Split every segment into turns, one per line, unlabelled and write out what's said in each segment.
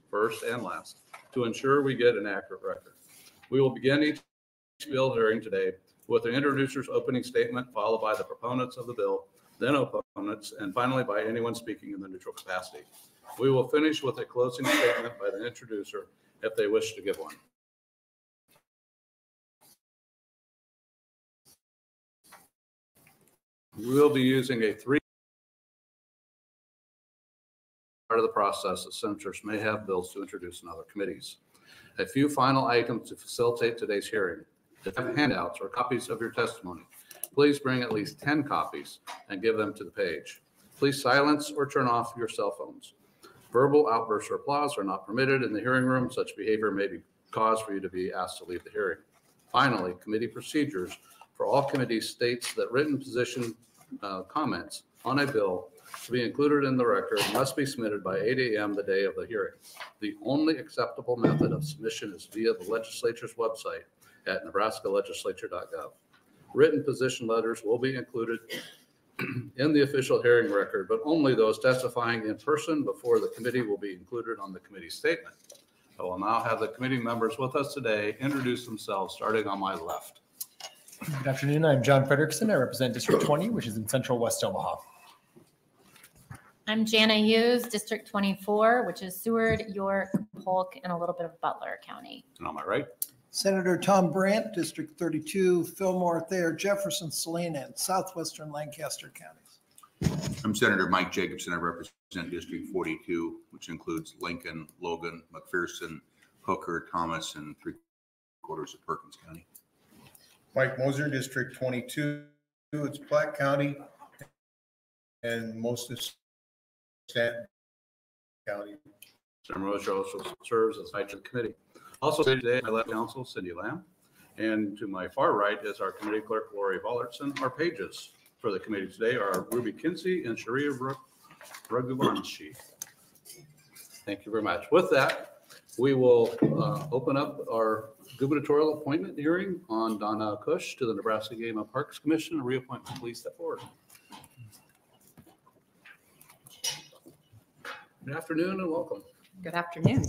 first and last to ensure we get an accurate record. We will begin each bill hearing today with the introducer's opening statement, followed by the proponents of the bill, then opponents, and finally by anyone speaking in the neutral capacity. We will finish with a closing statement by the introducer if they wish to give one. We will be using a three part of the process that senators may have bills to introduce in other committees. A few final items to facilitate today's hearing. If you have handouts or copies of your testimony, please bring at least 10 copies and give them to the page. Please silence or turn off your cell phones. Verbal outbursts or applause are not permitted in the hearing room. Such behavior may be cause for you to be asked to leave the hearing. Finally, committee procedures for all committees states that written position comments on a bill to be included in the record must be submitted by 8 a.m. the day of the hearing. The only acceptable method of submission is via the legislature's website at nebraskalegislature.gov. Written position letters will be included in the official hearing record, but only those testifying in person before the committee will be included on the committee statement. I will now have the committee members with us today introduce themselves, starting on my left.
Good afternoon. I'm John Frederickson. I represent District 20, which is in Central West Omaha.
I'm Jana Hughes, District 24, which is Seward, York, Polk, and a little bit of Butler County.
And on my right,
Senator Tom Brandt, District 32, Fillmore, Thayer, Jefferson, Salina, and southwestern Lancaster counties.
I'm Senator Mike Jacobson. I represent District 42, which includes Lincoln, Logan, McPherson, Hooker, Thomas, and 3/4 of Perkins County.
Mike Moser, District 22. It's Platte County and most of Stanton County.
Senator Moser also serves as vice chair of the committee. Also today, my left counsel, Cindy Lamb, and to my far right is our committee clerk, Lori Vollertson. Our pages for the committee today are Ruby Kinsey and Sharia Raghuvanshi. Thank you very much. With that, we will open up our gubernatorial appointment hearing on Donna Kush to the Nebraska Game and Parks Commission. A reappointment, please step forward. Good afternoon and welcome.
Good afternoon.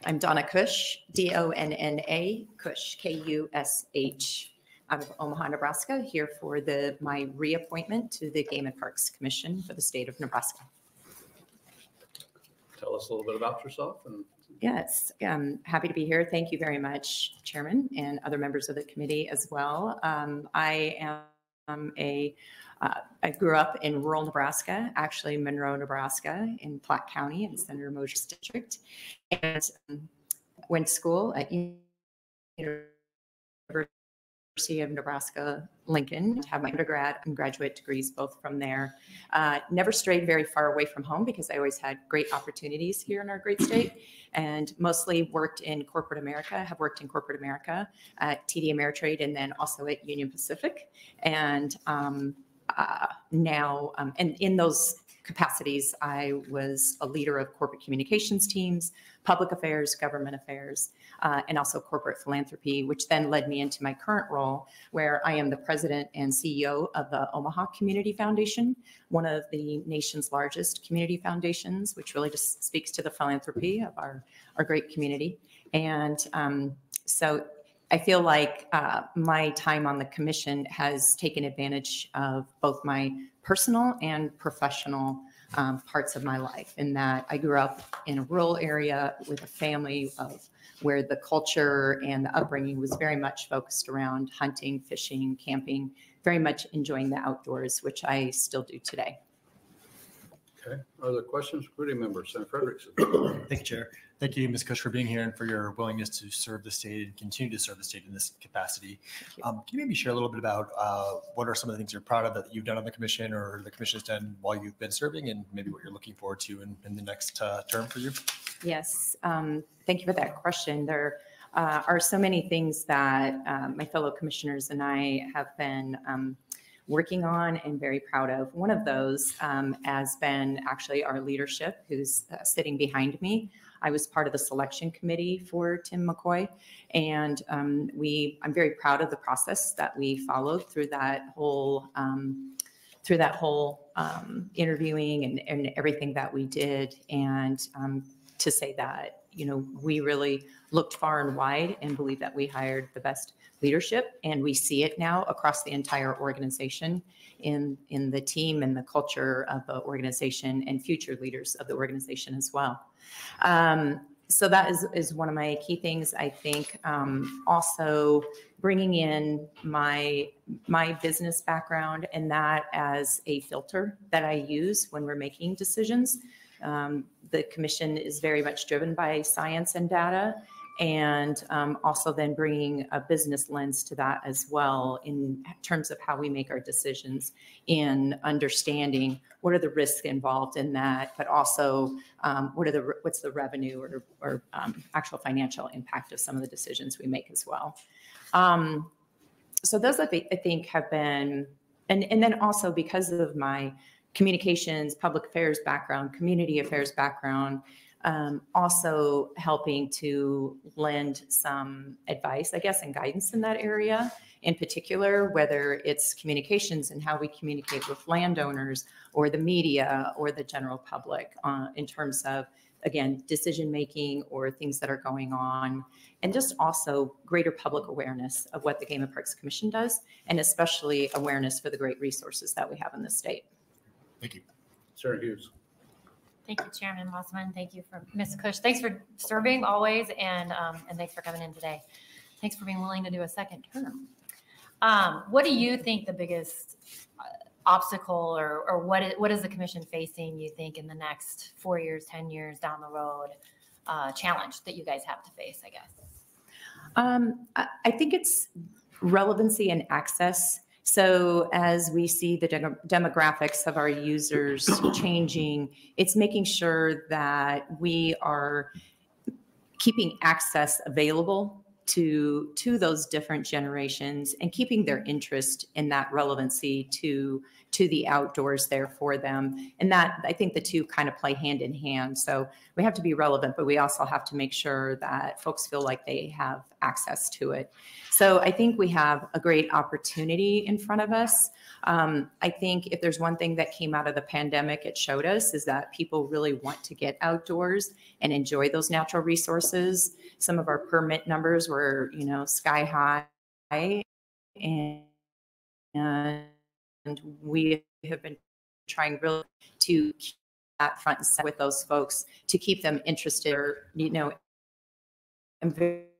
I'm Donna Kush, D-O-N-N-A, Kush, K-U-S-H. I'm of Omaha, Nebraska, here for my reappointment to the Game and Parks Commission for the state of Nebraska.
Tell us a little bit about yourself.
Yes, I'm happy to be here. Thank you very much, Chairman, and other members of the committee as well. I grew up in rural Nebraska, actually Monroe, Nebraska, in Platte County in Senator Moser's district, and went to school at University of Nebraska Lincoln, have my undergrad and graduate degrees both from there. Never strayed very far away from home because I always had great opportunities here in our great state, and mostly worked in corporate America, have worked in corporate America at TD Ameritrade and then also at Union Pacific. And now, and in those capacities, I was a leader of corporate communications teams, public affairs, government affairs, and also corporate philanthropy, which then led me into my current role, where I am the president and CEO of the Omaha Community Foundation, one of the nation's largest community foundations, which really just speaks to the philanthropy of our great community. And so I feel like my time on the commission has taken advantage of both my personal and professional parts of my life, in that I grew up in a rural area with a family of where the culture and the upbringing was very much focused around hunting, fishing, camping, very much enjoying the outdoors, which I still do today.
Okay. Other questions, committee members? Senator Frederickson.
Thank you, Chair. Thank you, Ms. Kush, for being here and for your willingness to serve the state and continue to serve the state in this capacity. Can you maybe share a little bit about what are some of the things you're proud of that you've done on the commission or the commission has done while you've been serving, and maybe what you're looking forward to in the next term for you? Yes.
Thank you for that question. There are so many things that my fellow commissioners and I have been working on and very proud of. One of those has been actually our leadership, who's sitting behind me. I was part of the selection committee for Tim McCoy, and I'm very proud of the process that we followed through that whole through that whole interviewing and everything that we did. And to say that, you know, we really looked far and wide and believe that we hired the best leadership, and we see it now across the entire organization in the team and the culture of the organization and future leaders of the organization as well. So that is one of my key things. I think also bringing in my business background and that as a filter that I use when we're making decisions. The commission is very much driven by science and data, and also then bringing a business lens to that as well in terms of how we make our decisions, in understanding what are the risks involved in that, but also what's the revenue or actual financial impact of some of the decisions we make as well. So those I think have been, and then also because of my communications, public affairs background, community affairs background, also helping to lend some advice, I guess, and guidance in that area, in particular, whether it's communications and how we communicate with landowners or the media or the general public in terms of, again, decision-making or things that are going on, and just also greater public awareness of what the Game and Parks Commission does, and especially awareness for the great resources that we have in the state.
Thank you.
Sarah Hughes.
Thank you, Chairman Wasserman. Thank you for Ms. Kush. Thanks for serving always, and thanks for coming in today. Thanks for being willing to do a second term. What do you think the biggest obstacle or what is the commission facing, you think, in the next 4 years, 10 years down the road, challenge that you guys have to face, I guess?
I think it's relevancy and access. So as we see the demographics of our users changing, it's making sure that we are keeping access available to those different generations and keeping their interest in that relevancy to the outdoors there for them. And that, I think the two kind of play hand in hand. So we have to be relevant, but we also have to make sure that folks feel like they have access to it. So I think we have a great opportunity in front of us. I think if there's one thing that came out of the pandemic, it showed us is that people really want to get outdoors and enjoy those natural resources. Some of our permit numbers were, you know, sky high, and we have been trying really to keep that front and center with those folks to keep them interested, or, you know, I'm very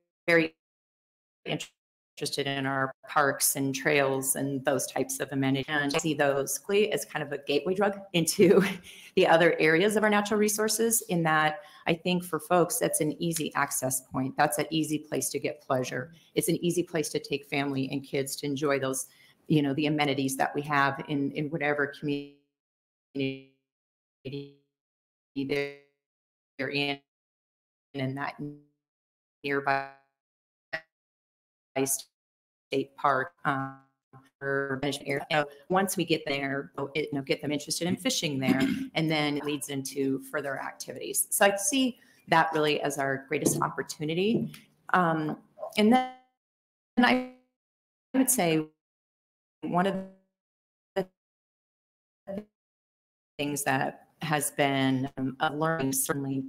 interested in our parks and trails and those types of amenities. And I see those as kind of a gateway drug into the other areas of our natural resources, in that I think for folks, that's an easy access point. That's an easy place to get pleasure. It's an easy place to take family and kids to enjoy those, you know, the amenities that we have in whatever community they're in that nearby state park or area. Once we get there, get them interested in fishing there, and then it leads into further activities. So I see that really as our greatest opportunity. And then I would say one of the things that has been a learning, certainly,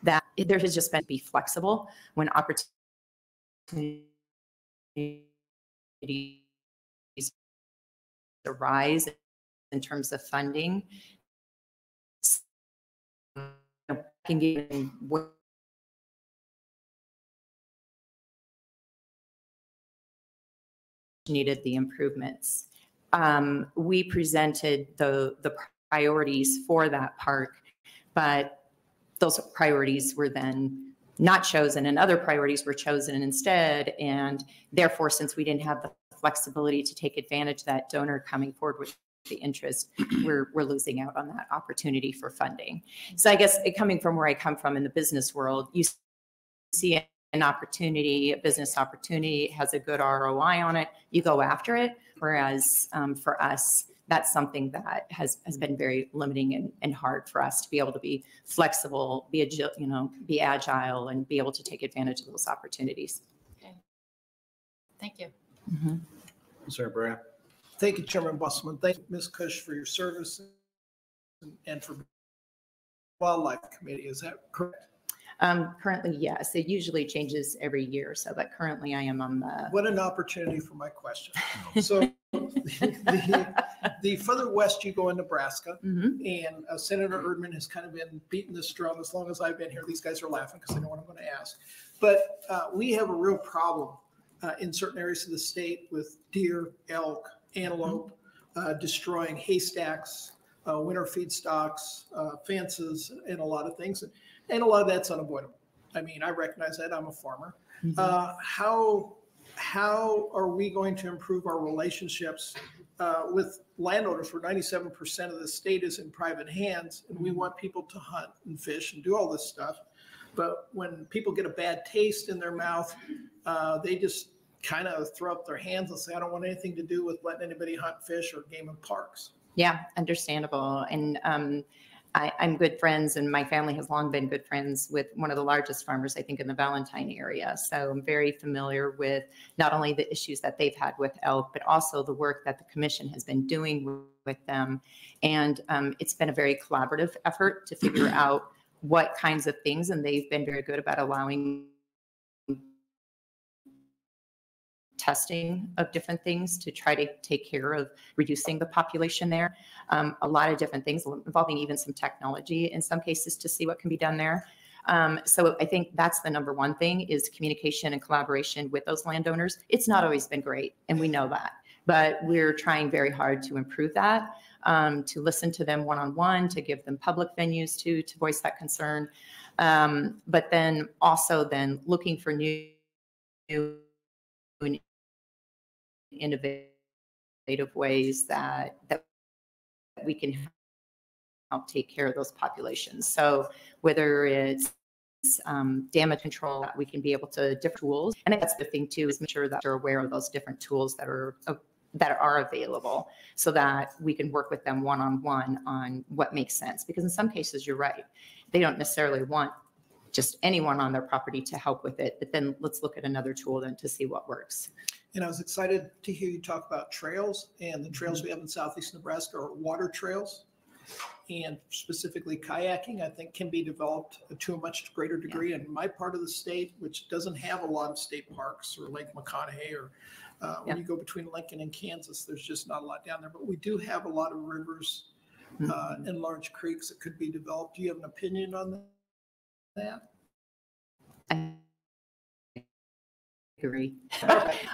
that there has just been to be flexible when opportunities arise in terms of funding. Can get needed the improvements. We presented the priorities for that park, but those priorities were then not chosen, and other priorities were chosen instead. And therefore, since we didn't have the flexibility to take advantage of that donor coming forward with the interest, we're losing out on that opportunity for funding. So I guess coming from where I come from in the business world, you see an opportunity, a business opportunity has a good ROI on it, you go after it. Whereas for us, that's something that has been very limiting and hard for us to be able to be flexible, be agile, and be able to take advantage of those opportunities.
Okay. Thank you.
Sarah Brea.
Thank you, Chairman Busselman. Thank you, Ms. Kush, for your service and for Wildlife Committee. Is that correct?
Currently, yes. It usually changes every year. So, but currently I am on the.
What an opportunity for my question. So the further west you go in Nebraska, and Senator Erdman has kind of been beating this drum as long as I've been here. These guys are laughing because they know what I'm going to ask. But we have a real problem in certain areas of the state with deer, elk, antelope, destroying haystacks, winter feed stocks, fences, and a lot of things. And a lot of that's unavoidable. I mean, I recognize that. I'm a farmer. How are we going to improve our relationships with landowners where 97% of the state is in private hands, and we want people to hunt and fish and do all this stuff. But when people get a bad taste in their mouth, they just kind of throw up their hands and say, I don't want anything to do with letting anybody hunt, fish, or game in parks.
Yeah, understandable. And I'm good friends, and my family has long been good friends with one of the largest farmers, I think, in the Valentine area. So I'm very familiar with not only the issues that they've had with elk, but also the work that the commission has been doing with them. And it's been a very collaborative effort to figure out what kinds of things, and they've been very good about allowing testing of different things to try to take care of reducing the population there. A lot of different things involving even some technology in some cases to see what can be done there. So I think that's the number one thing is communication and collaboration with those landowners. It's not always been great, and we know that, but we're trying very hard to improve that, to listen to them one-on-one, to give them public venues to voice that concern. But then also then looking for new and innovative ways that we can help take care of those populations. So whether it's damage control, we can be able to different tools. And I think that's the thing too, is make sure that they're aware of those different tools that are available so that we can work with them one-on-one on what makes sense. Because in some cases, you're right. They don't necessarily want just anyone on their property to help with it, but then let's look at another tool then to see what works.
And I was excited to hear you talk about trails, and the trails we have in Southeast Nebraska are water trails, and specifically kayaking, I think can be developed to a much greater degree in my part of the state, which doesn't have a lot of state parks or Lake McConaughey or when you go between Lincoln and Kansas, there's just not a lot down there, but we do have a lot of rivers and large creeks that could be developed. Do you have an opinion on that?
I agree.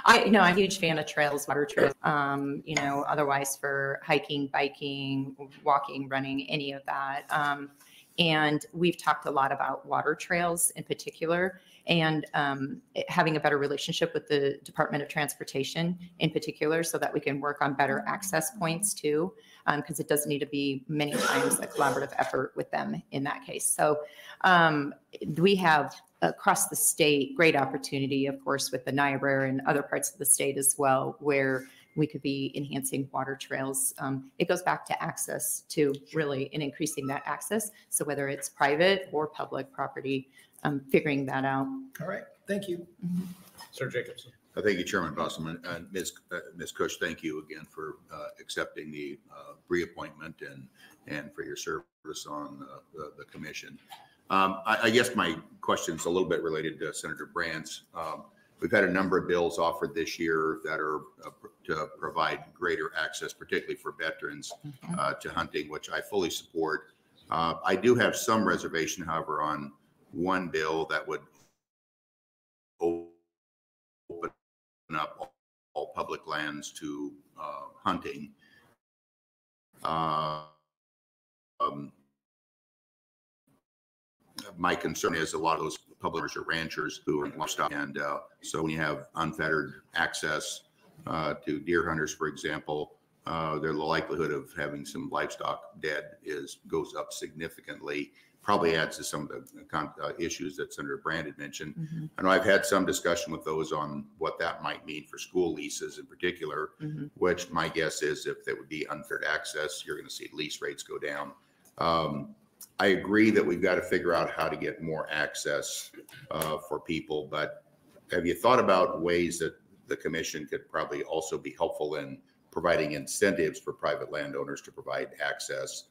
I'm a huge fan of trails, water trails, otherwise for hiking, biking, walking, running, any of that. And we've talked a lot about water trails in particular, and having a better relationship with the Department of Transportation in particular, so that we can work on better access points too, because it does need to be many times a collaborative effort with them in that case. So we have across the state great opportunity, of course, with the Niobrara and other parts of the state as well, where we could be enhancing water trails. It goes back to access to really, and increasing that access. So whether it's private or public property, figuring that out.
All right, thank you.
Sir Jacobson.
Thank you, Chairman Busselman. And Ms. Kush, thank you again for accepting the reappointment and for your service on the commission. I guess my question is a little bit related to Senator Brandt's. We've had a number of bills offered this year that are to provide greater access, particularly for veterans, to hunting, which I fully support. I do have some reservation, however, on one bill that would open up all public lands to hunting. My concern is a lot of those publishers are ranchers who are livestock, and so when you have unfettered access to deer hunters, for example, the likelihood of having some livestock dead goes up significantly. Probably adds to some of the issues that Senator Brandt had mentioned. I know I've had some discussion with those on what that might mean for school leases in particular, which my guess is if there would be unfair access, you're going to see lease rates go down. I agree that we've got to figure out how to get more access for people, but have you thought about ways that the commission could probably also be helpful in providing incentives for private landowners to provide access,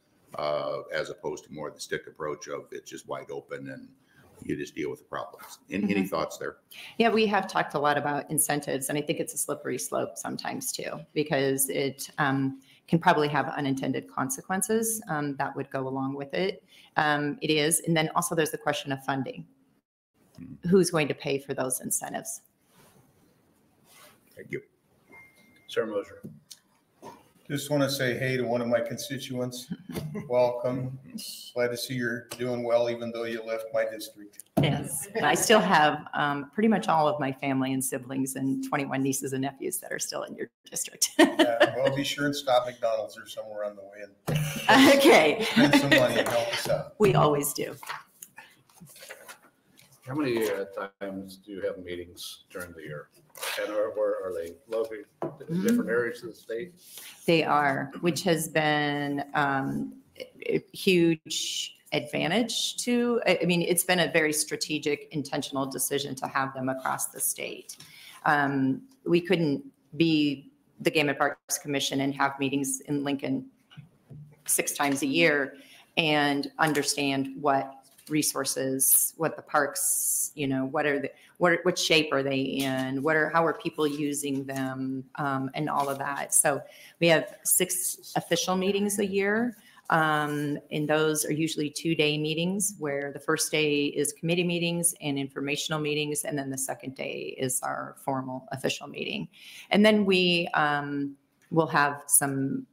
as opposed to more of the stick approach of it's just wide open and you just deal with the problems. Any thoughts there?
Yeah, we have talked a lot about incentives, and I think it's a slippery slope sometimes too, because it can probably have unintended consequences that would go along with it. It is. And then also there's the question of funding. Who's going to pay for those incentives?
Thank you.
Sarah Moser.
Just want to say hey to one of my constituents. Welcome. Glad to see you're doing well, even though you left my district.
Yes, I still have pretty much all of my family and siblings and 21 nieces and nephews that are still in your district.
Yeah, well, be sure and stop McDonald's or somewhere on the way and
Okay.
spend some money and help us out.
We always do.
How many times do you have meetings during the year? And where are they located in different areas of the state?
They are, which has been a huge advantage to, I mean, it's been a very strategic, intentional decision to have them across the state. We couldn't be the Game and Parks Commission and have meetings in Lincoln 6 times a year and understand what resources, what the parks, you know, what shape are they in, how are people using them, and all of that. So we have 6 official meetings a year. And those are usually 2-day meetings where the first day is committee meetings and informational meetings. And then the second day is our formal official meeting. And then we we'll have some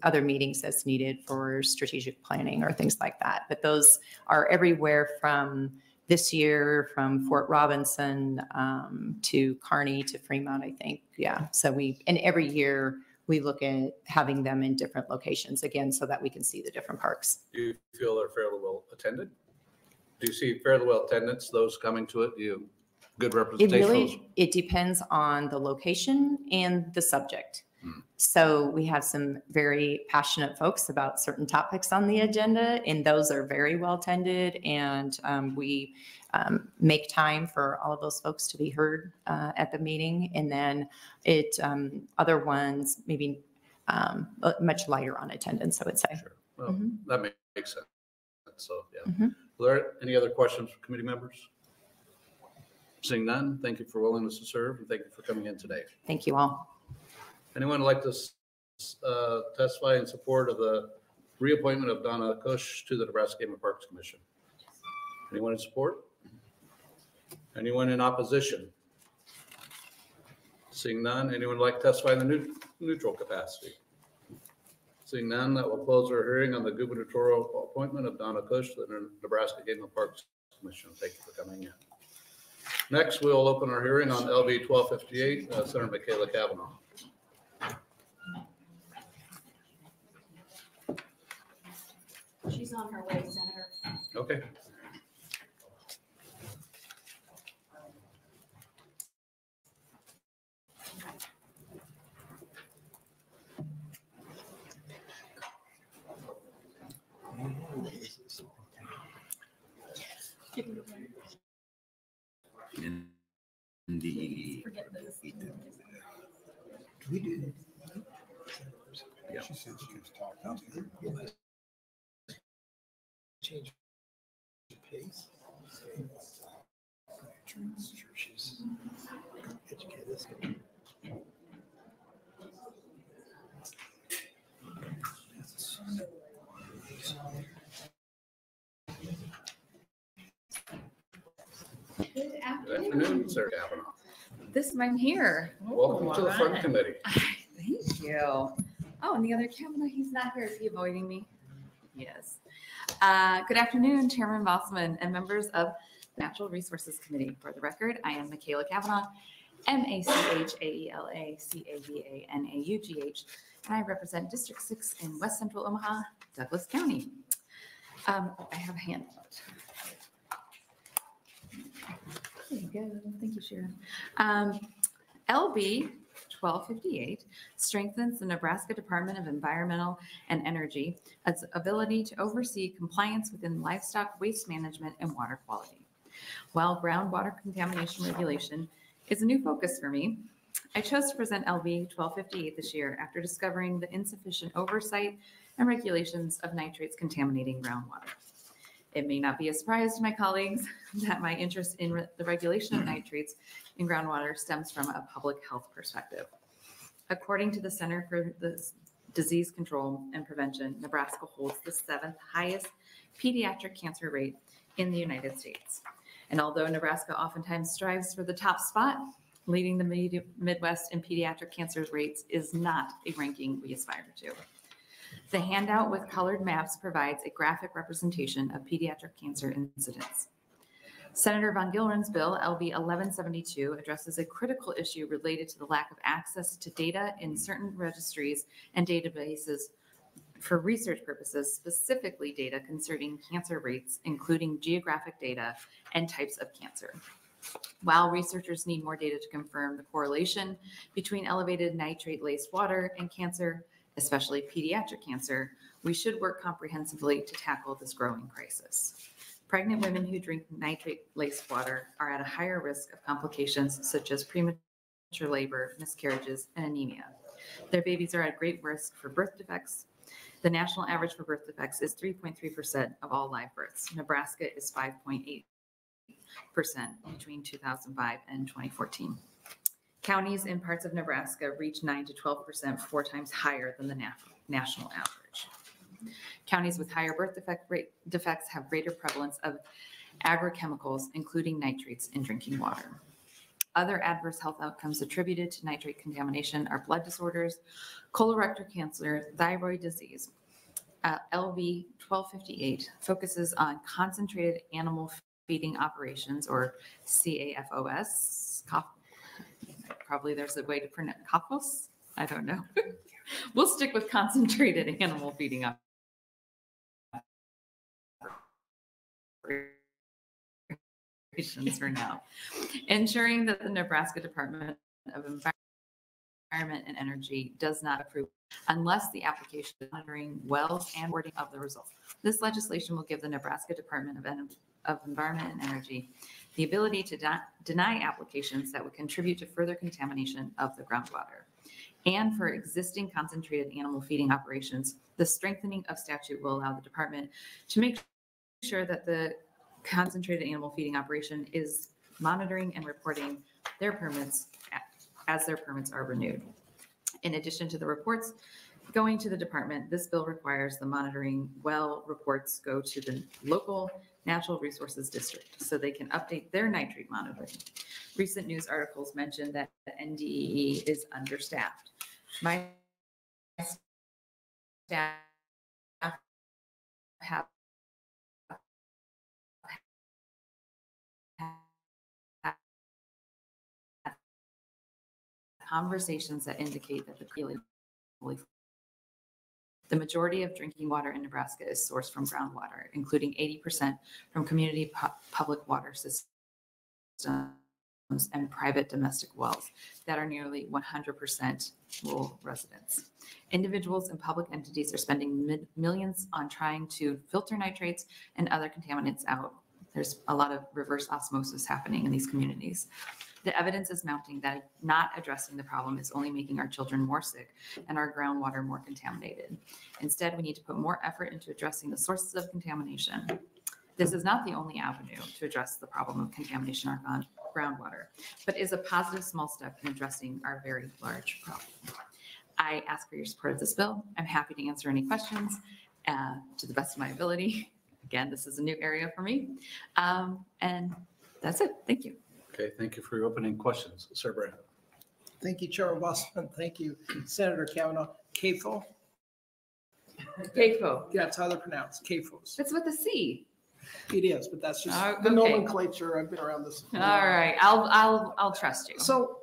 other meetings as needed for strategic planning or things like that. But those are everywhere from this year, from Fort Robinson to Kearney to Fremont, I think. Yeah. So and every year we look at having them in different locations again, so that we can see the different parks.
Do you feel they're fairly well attended? Do you see fairly well attendance, those coming to it? Do you good representation?
It depends on the location and the subject. So we have some very passionate folks about certain topics on the agenda, and those are very well attended. And we make time for all of those folks to be heard at the meeting. And then other ones maybe much lighter on attendance, I would say.
Sure. Well, that makes sense. So, yeah. Are there any other questions from committee members? Seeing none, thank you for willingness to serve, and thank you for coming in today.
Thank you all.
Anyone like to testify in support of the reappointment of Donna Kush to the Nebraska Game and Parks Commission? Anyone in support? Anyone in opposition? Seeing none, anyone like to testify in the neutral capacity? Seeing none, that will close our hearing on the gubernatorial appointment of Donna Kush to the Nebraska Game and Parks Commission. Thank you for coming in. Next, we'll open our hearing on LB 1258, Senator Michaela Cavanaugh.
She's on her way, Senator.
Okay.
Forget this.
We do.
Yeah.
She said she was talking.
Change the pace. Sure, she's educated.
Good
Good
afternoon.
afternoon, Sarah Cavanaugh.
I'm here.
Welcome to the front committee.
Thank you. Oh, and the other Cavanaugh, he's not here. Is he avoiding me? Yes. Good afternoon, Chairman Bosman and members of the Natural Resources Committee. For the record, I am Michaela Cavanaugh, MACHAELA CAVANAUGH, and I represent District 6 in West Central Omaha, Douglas County. I have a handout. There you go. Thank you, Sharon. LB 1258 strengthens the Nebraska Department of Environmental and Energy its ability to oversee compliance within livestock waste management and water quality. While groundwater contamination regulation is a new focus for me, I chose to present LB 1258 this year after discovering the insufficient oversight and regulations of nitrates contaminating groundwater. It may not be a surprise to my colleagues that my interest in the regulation of nitrates in groundwater stems from a public health perspective. According to the Center for Disease Control and Prevention, Nebraska holds the 7th highest pediatric cancer rate in the United States. And although Nebraska oftentimes strives for the top spot, leading the Midwest in pediatric cancer rates is not a ranking we aspire to. The handout with colored maps provides a graphic representation of pediatric cancer incidence. Senator Von Gilren's bill, LB 1172, addresses a critical issue related to the lack of access to data in certain registries and databases for research purposes, specifically data concerning cancer rates, including geographic data and types of cancer. While researchers need more data to confirm the correlation between elevated nitrate-laced water and cancer, especially pediatric cancer, we should work comprehensively to tackle this growing crisis. Pregnant women who drink nitrate-laced water are at a higher risk of complications such as premature labor, miscarriages, and anemia. Their babies are at great risk for birth defects. The national average for birth defects is 3.3% of all live births. Nebraska is 5.8% between 2005 and 2014. Counties in parts of Nebraska reach 9 to 12%, 4 times higher than the national average. Counties with higher birth defects have greater prevalence of agrochemicals, including nitrates in drinking water. Other adverse health outcomes attributed to nitrate contamination are blood disorders, colorectal cancer, thyroid disease. LB 1258 focuses on concentrated animal feeding operations, or CAFOS. Probably there's a way to pronounce CAFOS. I don't know. We'll stick with concentrated animal feeding operations for now. Ensuring that the Nebraska Department of Environment and Energy does not approve unless the application is monitoring wells and reporting of the results. This legislation will give the Nebraska Department of Environment and Energy the ability to deny applications that would contribute to further contamination of the groundwater. And for existing concentrated animal feeding operations, the strengthening of statute will allow the department to make sure that the concentrated animal feeding operation is monitoring and reporting their permits as their permits are renewed. In addition to the reports going to the department, this bill requires the monitoring well reports go to the local natural resources district so they can update their nitrate monitoring. Recent news articles mentioned that the NDEE is understaffed. My staff have conversations that indicate that the majority of drinking water in Nebraska is sourced from groundwater, including 80% from community public water systems and private domestic wells that are nearly 100% rural residents. Individuals and public entities are spending millions on trying to filter nitrates and other contaminants out. There's a lot of reverse osmosis happening in these communities. The evidence is mounting that not addressing the problem is only making our children more sick and our groundwater more contaminated. Instead, we need to put more effort into addressing the sources of contamination. This is not the only avenue to address the problem of contamination in our groundwater, but is a positive small step in addressing our very large problem. I ask for your support of this bill. I'm happy to answer any questions to the best of my ability. Again, this is a new area for me. And that's it. Thank you.
Okay, thank you for your opening questions. Sir Brandon.
Thank you, Chairman Wasserman. Thank you, Senator Cavanaugh. CAFO?
CAFO.
That's how they're pronounced, CAFOs.
It's with a C.
It is, but that's just
Oh,
the
okay.
nomenclature. I've been around this.
All right, I'll trust you.
So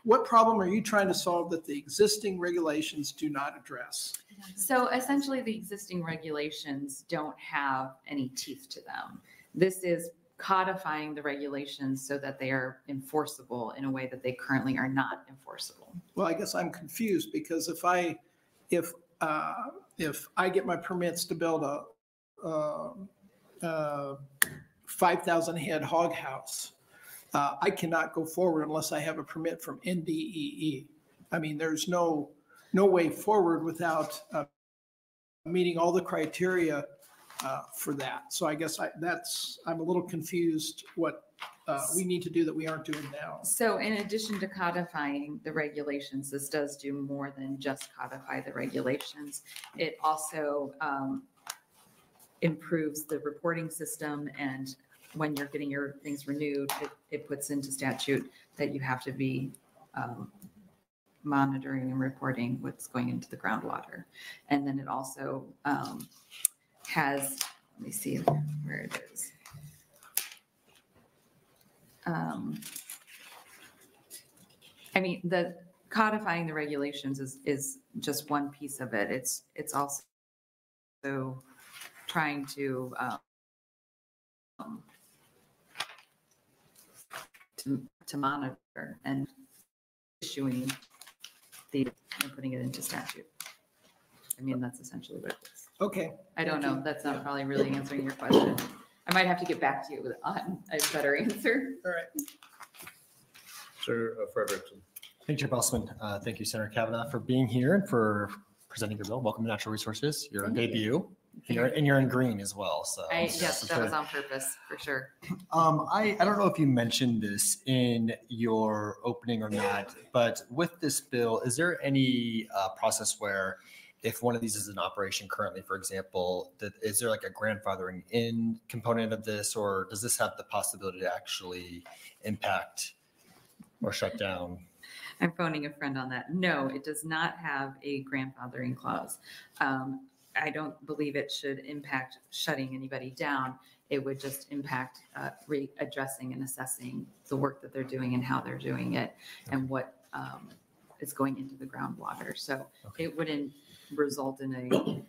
what problem are you trying to solve that the existing regulations do not address?
So essentially, the existing regulations don't have any teeth to them. This is codifying the regulations so that they are enforceable in a way that they currently are not enforceable.
Well, I guess I'm confused because if I get my permits to build a 5,000 head hog house, I cannot go forward unless I have a permit from NDEE. I mean, there's no way forward without meeting all the criteria for that. So I guess I'm a little confused what we need to do that we aren't doing now.
So in addition to codifying the regulations, this does do more than just codify the regulations. It also improves the reporting system, and when you're getting your things renewed, it puts into statute that you have to be monitoring and reporting what's going into the groundwater. And then it also has, let me see where it is. I mean, the codifying the regulations is just one piece of it. It's also trying to monitor and issuing and putting it into statute. I mean, that's essentially what it is.
Okay.
I don't know. That's not probably really answering your question. I might have to get back to you on a better answer.
All right.
Sir Frederickson.
Thank you, Chair Bossman. Thank you, Senator Cavanaugh, for being here and for presenting your bill. Welcome to Natural Resources, your debut. And you're in green as well. So
yes, that was on purpose for sure.
I don't know if you mentioned this in your opening or not, but with this bill, is there any process where if one of these is in operation currently, for example, is there like a grandfathering in component of this, or does this have the possibility to actually impact or shut down?
I'm phoning a friend on that. No, it does not have a grandfathering clause. I don't believe it should impact shutting anybody down. It would just impact readdressing and assessing the work that they're doing and how they're doing it and what is going into the groundwater. So it wouldn't result in a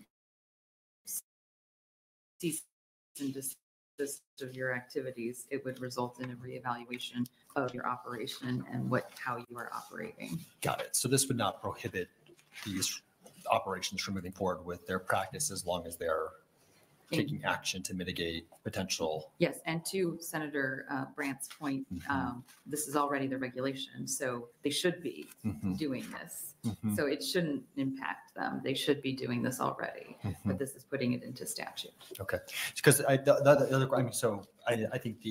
cease and desist of your activities. It would result in a reevaluation of your operation and how you are operating.
Got it. So this would not prohibit these operations from moving forward with their practice as long as they're taking action to mitigate potential.
Yes, and to Senator Brandt's point, this is already the regulation, so they should be doing this. So it shouldn't impact them. They should be doing this already, but this is putting it into statute.
Okay, because I think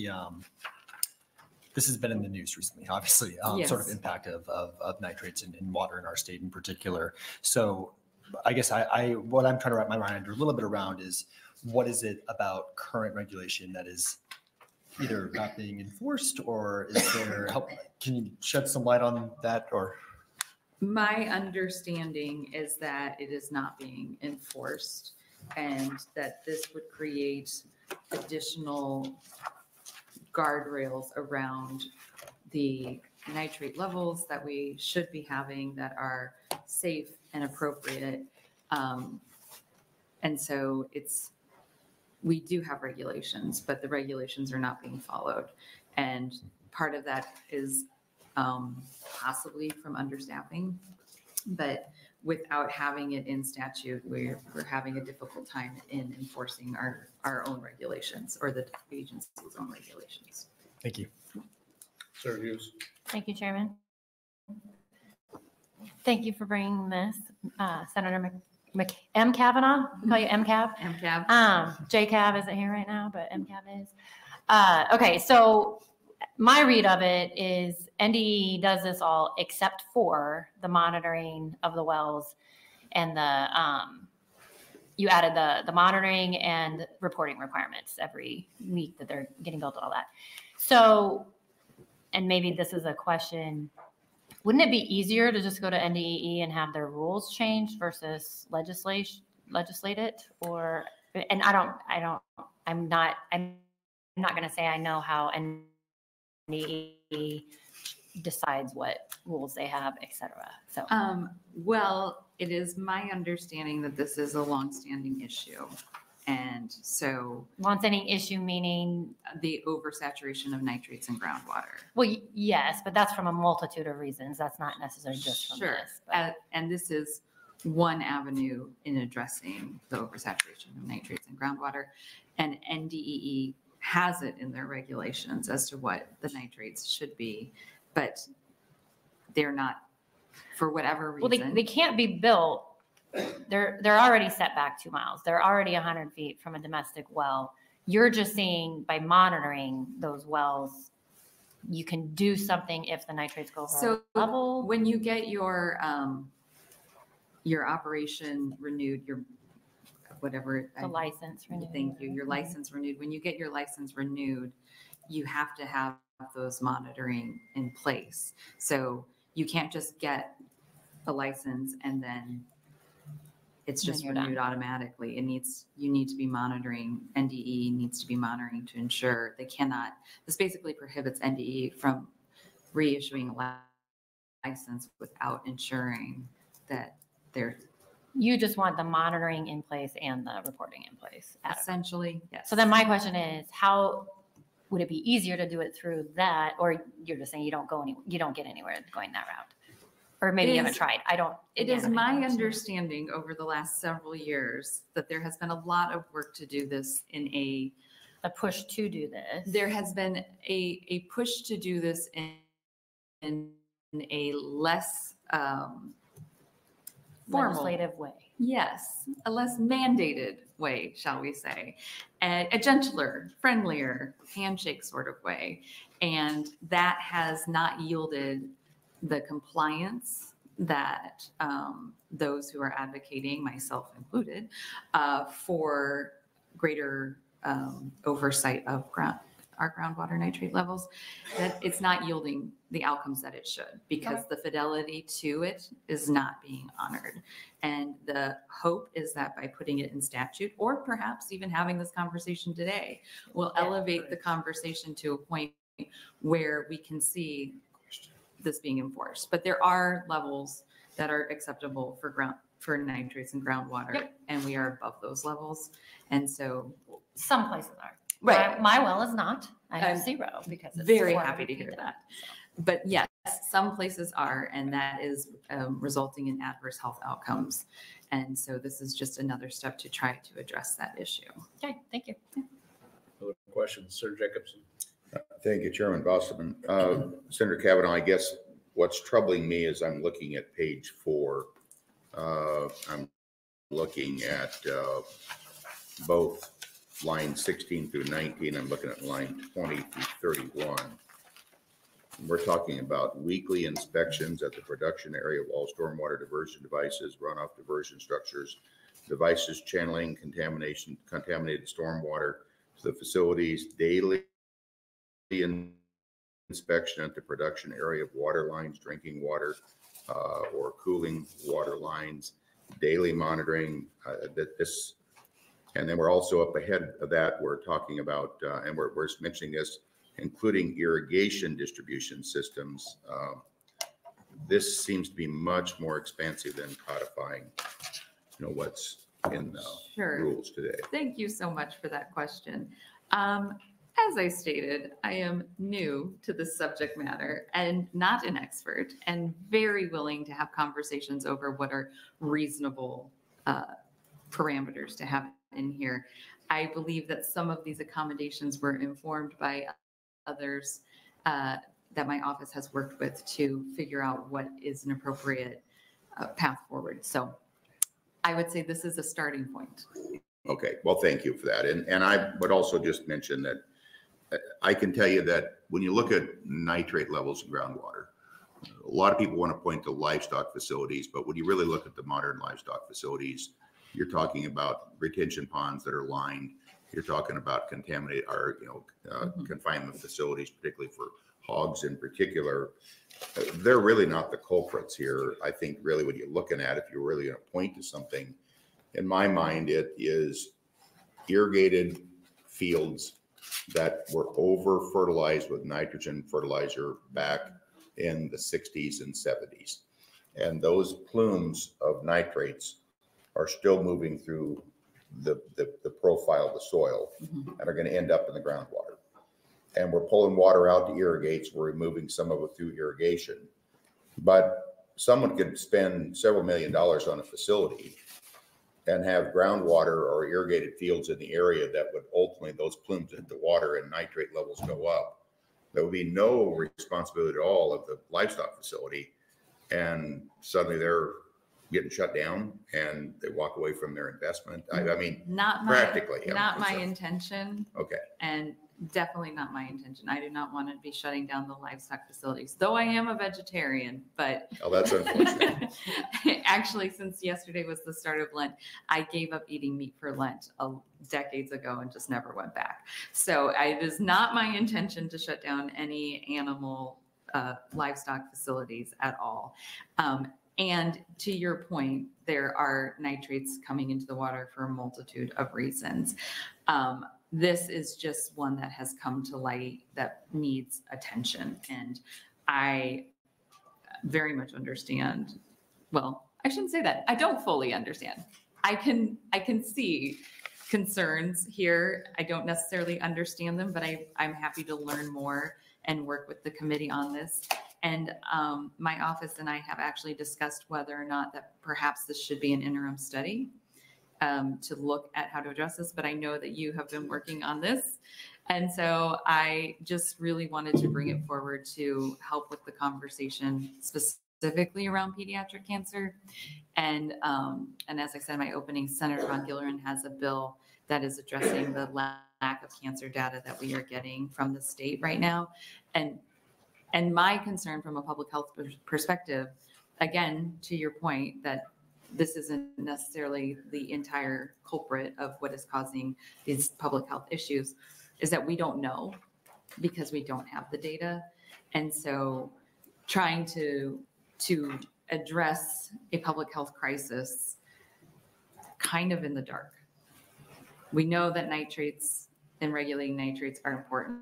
this has been in the news recently, obviously,
Yes.
sort of impact of nitrates in water in our state in particular. So I guess what I'm trying to wrap my mind a little bit around is, what is it about current regulation that is either not being enforced, or is there help? Can you shed some light on that? Or
My understanding is that it is not being enforced and that this would create additional guardrails around the nitrate levels that we should be having that are safe and appropriate. And so we do have regulations, but the regulations are not being followed. And part of that is possibly from understaffing, but without having it in statute, we're having a difficult time in enforcing our own regulations or the agency's own regulations.
thank you.
Sir Hughes.
Thank you, Chairman. Thank you for bringing this, Senator M. Cavanaugh. We call you M. Cav.
MCAB.
J. Cav isn't here right now, but M. Cav is. Okay, so my read of it is NDE does this all except for the monitoring of the wells and you added the monitoring and reporting requirements every week that they're getting built and all that. So, and maybe this is a question, wouldn't it be easier to just go to NDEE and have their rules changed versus legislate it? Or, and I'm not going to say I know how NDEE decides what rules they have, et cetera. So,
Well, it is my understanding that this is a longstanding issue. And so
longstanding issue meaning
the oversaturation of nitrates in groundwater.
Well, yes, but that's from a multitude of reasons. That's not necessarily just from
Sure.
this. But.
And this is one avenue in addressing the oversaturation of nitrates in groundwater. And NDEE has it in their regulations as to what the nitrates should be, but they're not, for whatever reason.
Well, they can't be built. They're already set back 2 miles. They're already 100 feet from a domestic well. You're just saying by monitoring those wells, you can do something if the nitrates go over a level.
When you get your operation renewed, your whatever.
The license renewed.
Thank you. Your license renewed. When you get your license renewed, you have to have those monitoring in place. So you can't just get a license and then it's just renewed automatically. You need to be monitoring. NDE needs to be monitoring to ensure they cannot. This basically prohibits NDE from reissuing a license without ensuring that they're.
You just want the monitoring in place and the reporting in place.
Essentially, yes.
So then my question is, how would it be easier to do it through that? Or you're just saying you don't get anywhere going that route? Or maybe you haven't tried. It is
my understanding over the last several years that there has been a lot of work to do this in a
push to do this.
There has been a push to do this in a less formal,
legislative way.
Yes, a less mandated way, shall we say, a gentler, friendlier handshake sort of way. And that has not yielded the compliance that those who are advocating, myself included, for greater oversight of our groundwater nitrate levels, that it's not yielding the outcomes that it should, because the fidelity to it is not being honored. And the hope is that by putting it in statute, or perhaps even having this conversation today, will elevate the conversation to a point where we can see this being enforced. But there are levels that are acceptable for nitrates in groundwater, and we are above those levels. And so
some places are.
Right.
My well is not. I have 0 because it's
very happy to hear that. So. But yes, some places are, and that is resulting in adverse health outcomes. And so this is just another step to try to address that issue.
Okay, thank you.
Other questions, Senator Jacobson?
Thank you, Chairman Bosselman. Senator Cavanaugh, I guess what's troubling me is I'm looking at page 4. I'm looking at both line 16 through 19. I'm looking at line 20 through 31. We're talking about weekly inspections at the production area of all stormwater diversion devices, runoff diversion structures, devices channeling contaminated stormwater to the facilities, daily inspection at the production area of water lines, drinking water, or cooling water lines, daily monitoring. And then we're also up ahead of that. We're talking about, and we're mentioning this, including irrigation distribution systems. This seems to be much more expansive than codifying, what's in the rules today.
Thank you so much for that question. As I stated, I am new to this subject matter and not an expert, and very willing to have conversations over what are reasonable parameters to have in here. I believe that some of these accommodations were informed by others that my office has worked with to figure out what is an appropriate path forward. So I would say this is a starting point.
Okay, well, thank you for that. And I would also just mention that I can tell you that when you look at nitrate levels in groundwater, a lot of people want to point to livestock facilities, but when you really look at the modern livestock facilities, you're talking about retention ponds that are lined. You're talking about contaminated or confinement facilities, particularly for hogs in particular. They're really not the culprits here. I think really what you're looking at, if you're really going to point to something, in my mind, it is irrigated fields that were over fertilized with nitrogen fertilizer back in the 60s and 70s. And those plumes of nitrates are still moving through the profile of the soil and are going to end up in the groundwater. And we're pulling water out to irrigate, so we're removing some of it through irrigation. But someone could spend several $1 million on a facility and have groundwater or irrigated fields in the area that would ultimately, those plumes hit the water and nitrate levels go up, there would be no responsibility at all of the livestock facility. And suddenly they're getting shut down and they walk away from their investment. I mean, practically.
Not my intention.
Okay.
And definitely not my intention. I do not want to be shutting down the livestock facilities, though I am a vegetarian, but.
Oh, that's unfortunate.
Actually, since yesterday was the start of Lent, I gave up eating meat for Lent decades ago and just never went back. So it is not my intention to shut down any animal livestock facilities at all. And to your point, there are nitrates coming into the water for a multitude of reasons. This is just one that has come to light that needs attention. And I very much understand. Well, I shouldn't say that. I don't fully understand. I can see concerns here. I don't necessarily understand them, but I'm happy to learn more and work with the committee on this. And my office and I have actually discussed whether or not that perhaps this should be an interim study to look at how to address this. But I know that you have been working on this. And so I just really wanted to bring it forward to help with the conversation specifically around pediatric cancer. And as I said in my opening, Senator Von Gillerin has a bill that is addressing the lack of cancer data that we are getting from the state right now. And my concern from a public health perspective, again, to your point, that this isn't necessarily the entire culprit of what is causing these public health issues, is that we don't know because we don't have the data. And so trying to address a public health crisis kind of in the dark. We know that nitrates and regulating nitrates are important.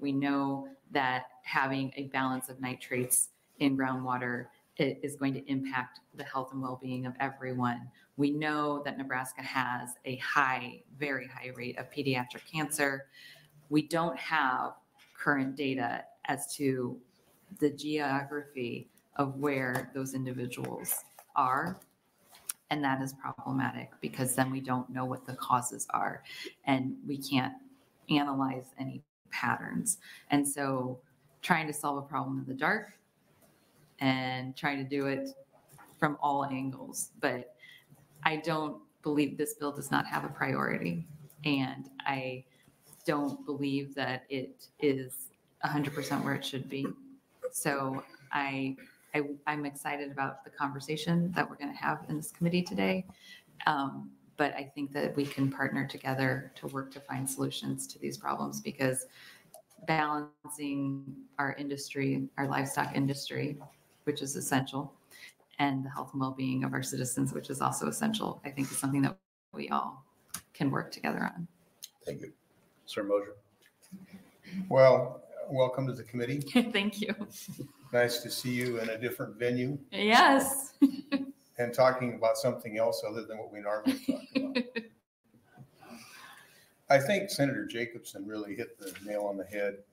We know that having a balance of nitrates in groundwater is going to impact the health and well-being of everyone. We know that Nebraska has a very high rate of pediatric cancer. We don't have current data as to the geography of where those individuals are. And that is problematic because then we don't know what the causes are and we can't analyze any patterns. And so trying to solve a problem in the dark and trying to do it from all angles. But I don't believe this bill does not have a priority. And I don't believe that it is 100% where it should be. So I'm excited about the conversation that we're going to have in this committee today. But I think that we can partner together to work to find solutions to these problems, because balancing our industry, our livestock industry, which is essential, and the health and well-being of our citizens, which is also essential, I think is something that we all can work together on.
Thank you.
Sir Mosier.
Well, welcome to the committee.
Thank you.
Nice to see you in a different venue
Yes.
and talking about something else other than what we normally talk about. I think Senator Jacobson really hit the nail on the head.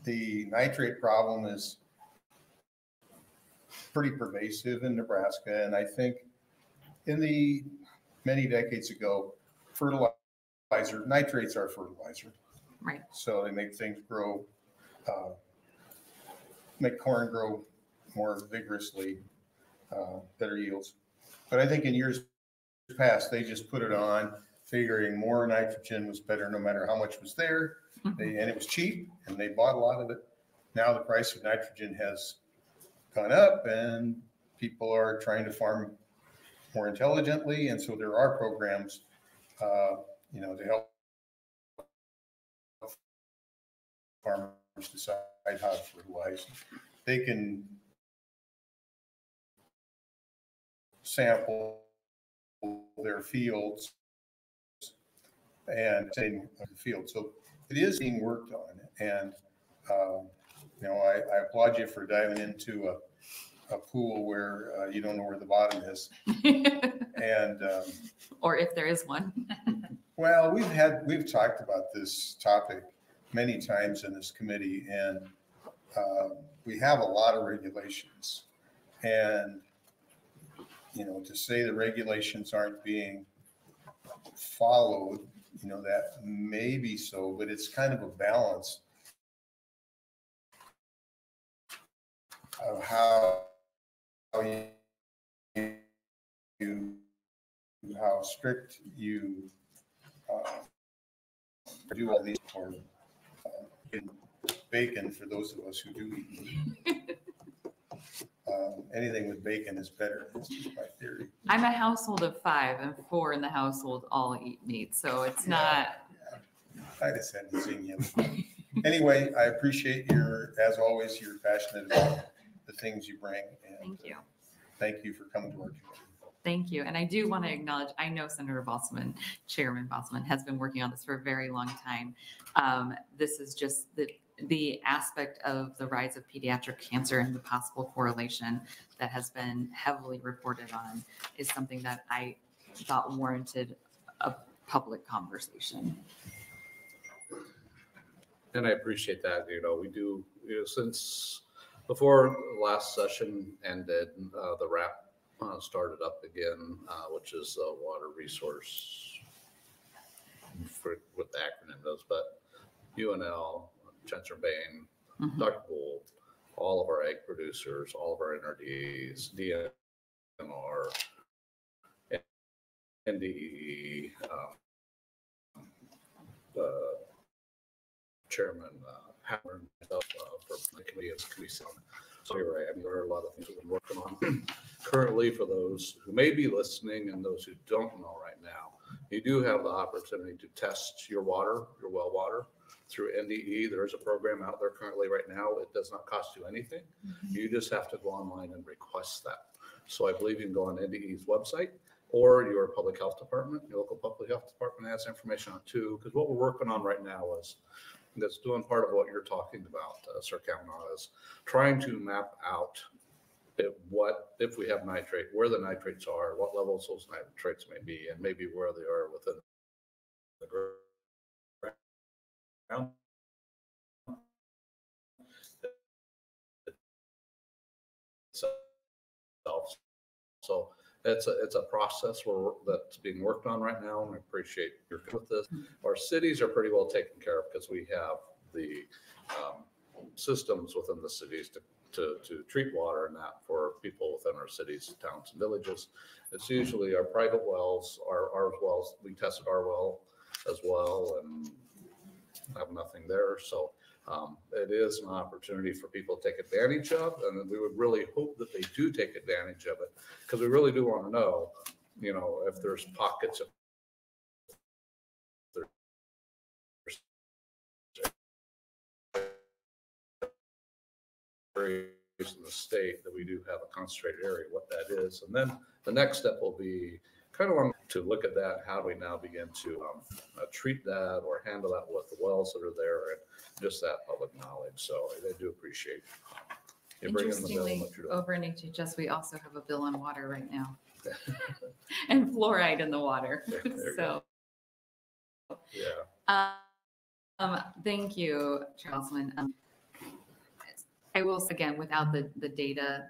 The nitrate problem is pretty pervasive in Nebraska. And I think many decades ago, nitrates are fertilizer.
Right.
So they make things grow, make corn grow more vigorously, better yields. But I think in years past, they just put it on, figuring more nitrogen was better no matter how much was there. And it was cheap, and they bought a lot of it. Now the price of nitrogen has gone up, and people are trying to farm more intelligently. And so there are programs, to help farmers decide how to fertilize. They can sample their fields and the field. So it is being worked on. And, I applaud you for diving into a pool where you don't know where the bottom is. And
or if there is one.
Well, we've talked about this topic many times in this committee, and we have a lot of regulations. And, to say the regulations aren't being followed, that may be so, but it's kind of a balance of how strict you do all these, or bacon for those of us who do eat meat. Anything with bacon is better. That's just my theory.
I'm a household of 5, and 4 in the household all eat meat, so it's not.
Yeah. I just had to sing him. Anyway, I appreciate as always, you're passionate about the things you bring. And
Thank you.
Thank you for coming to our committee.
Thank you. And I do want to acknowledge, I know Senator Bosman, Chairman Bosman, has been working on this for a very long time. This is just the aspect of the rise of pediatric cancer and the possible correlation that has been heavily reported on is something that I thought warranted a public conversation.
And I appreciate that. We do, since before the last session ended, the RAP started up again, which is water resource with the acronym those, but UNL, Chancellor Bain, Dr. Gould, all of our egg producers, all of our NRDs, DNR, NDE, Chairman Howard, myself, for the committee as committee. So you're right. There are a lot of things we've been working on. Currently, for those who may be listening and those who don't know right now, you do have the opportunity to test your water, your well water, through NDE. There is a program out there currently right now. It does not cost you anything. You just have to go online and request that. So I believe you can go on NDE's website, or your public health department. Your local public health department has information on it too, because what we're working on right now is that's doing part of what you're talking about, Sir Cavanaugh, is trying to map out if we have nitrate, where the nitrates are, what levels those nitrates may be, and maybe where they are within the ground. So it's a process that's being worked on right now, and I appreciate your with this. Our cities are pretty well taken care of because we have the systems within the cities to treat water and that for people within our cities, towns, and villages. It's usually our private wells, our wells. We tested our well as well and have nothing there. So it is an opportunity for people to take advantage of, and we would really hope that they do take advantage of it, because we really do want to know, if there's pockets of areas in the state that we do have a concentrated area, what that is. And then the next step will be kind of to look at that. How do we now begin to treat that or handle that with the wells that are there, and just that public knowledge. So I do appreciate you bringing the bill.
Interestingly, over in HHS, we also have a bill on water right now and fluoride in the water. So,
yeah.
Thank you, Charlesman. I will, again, without the data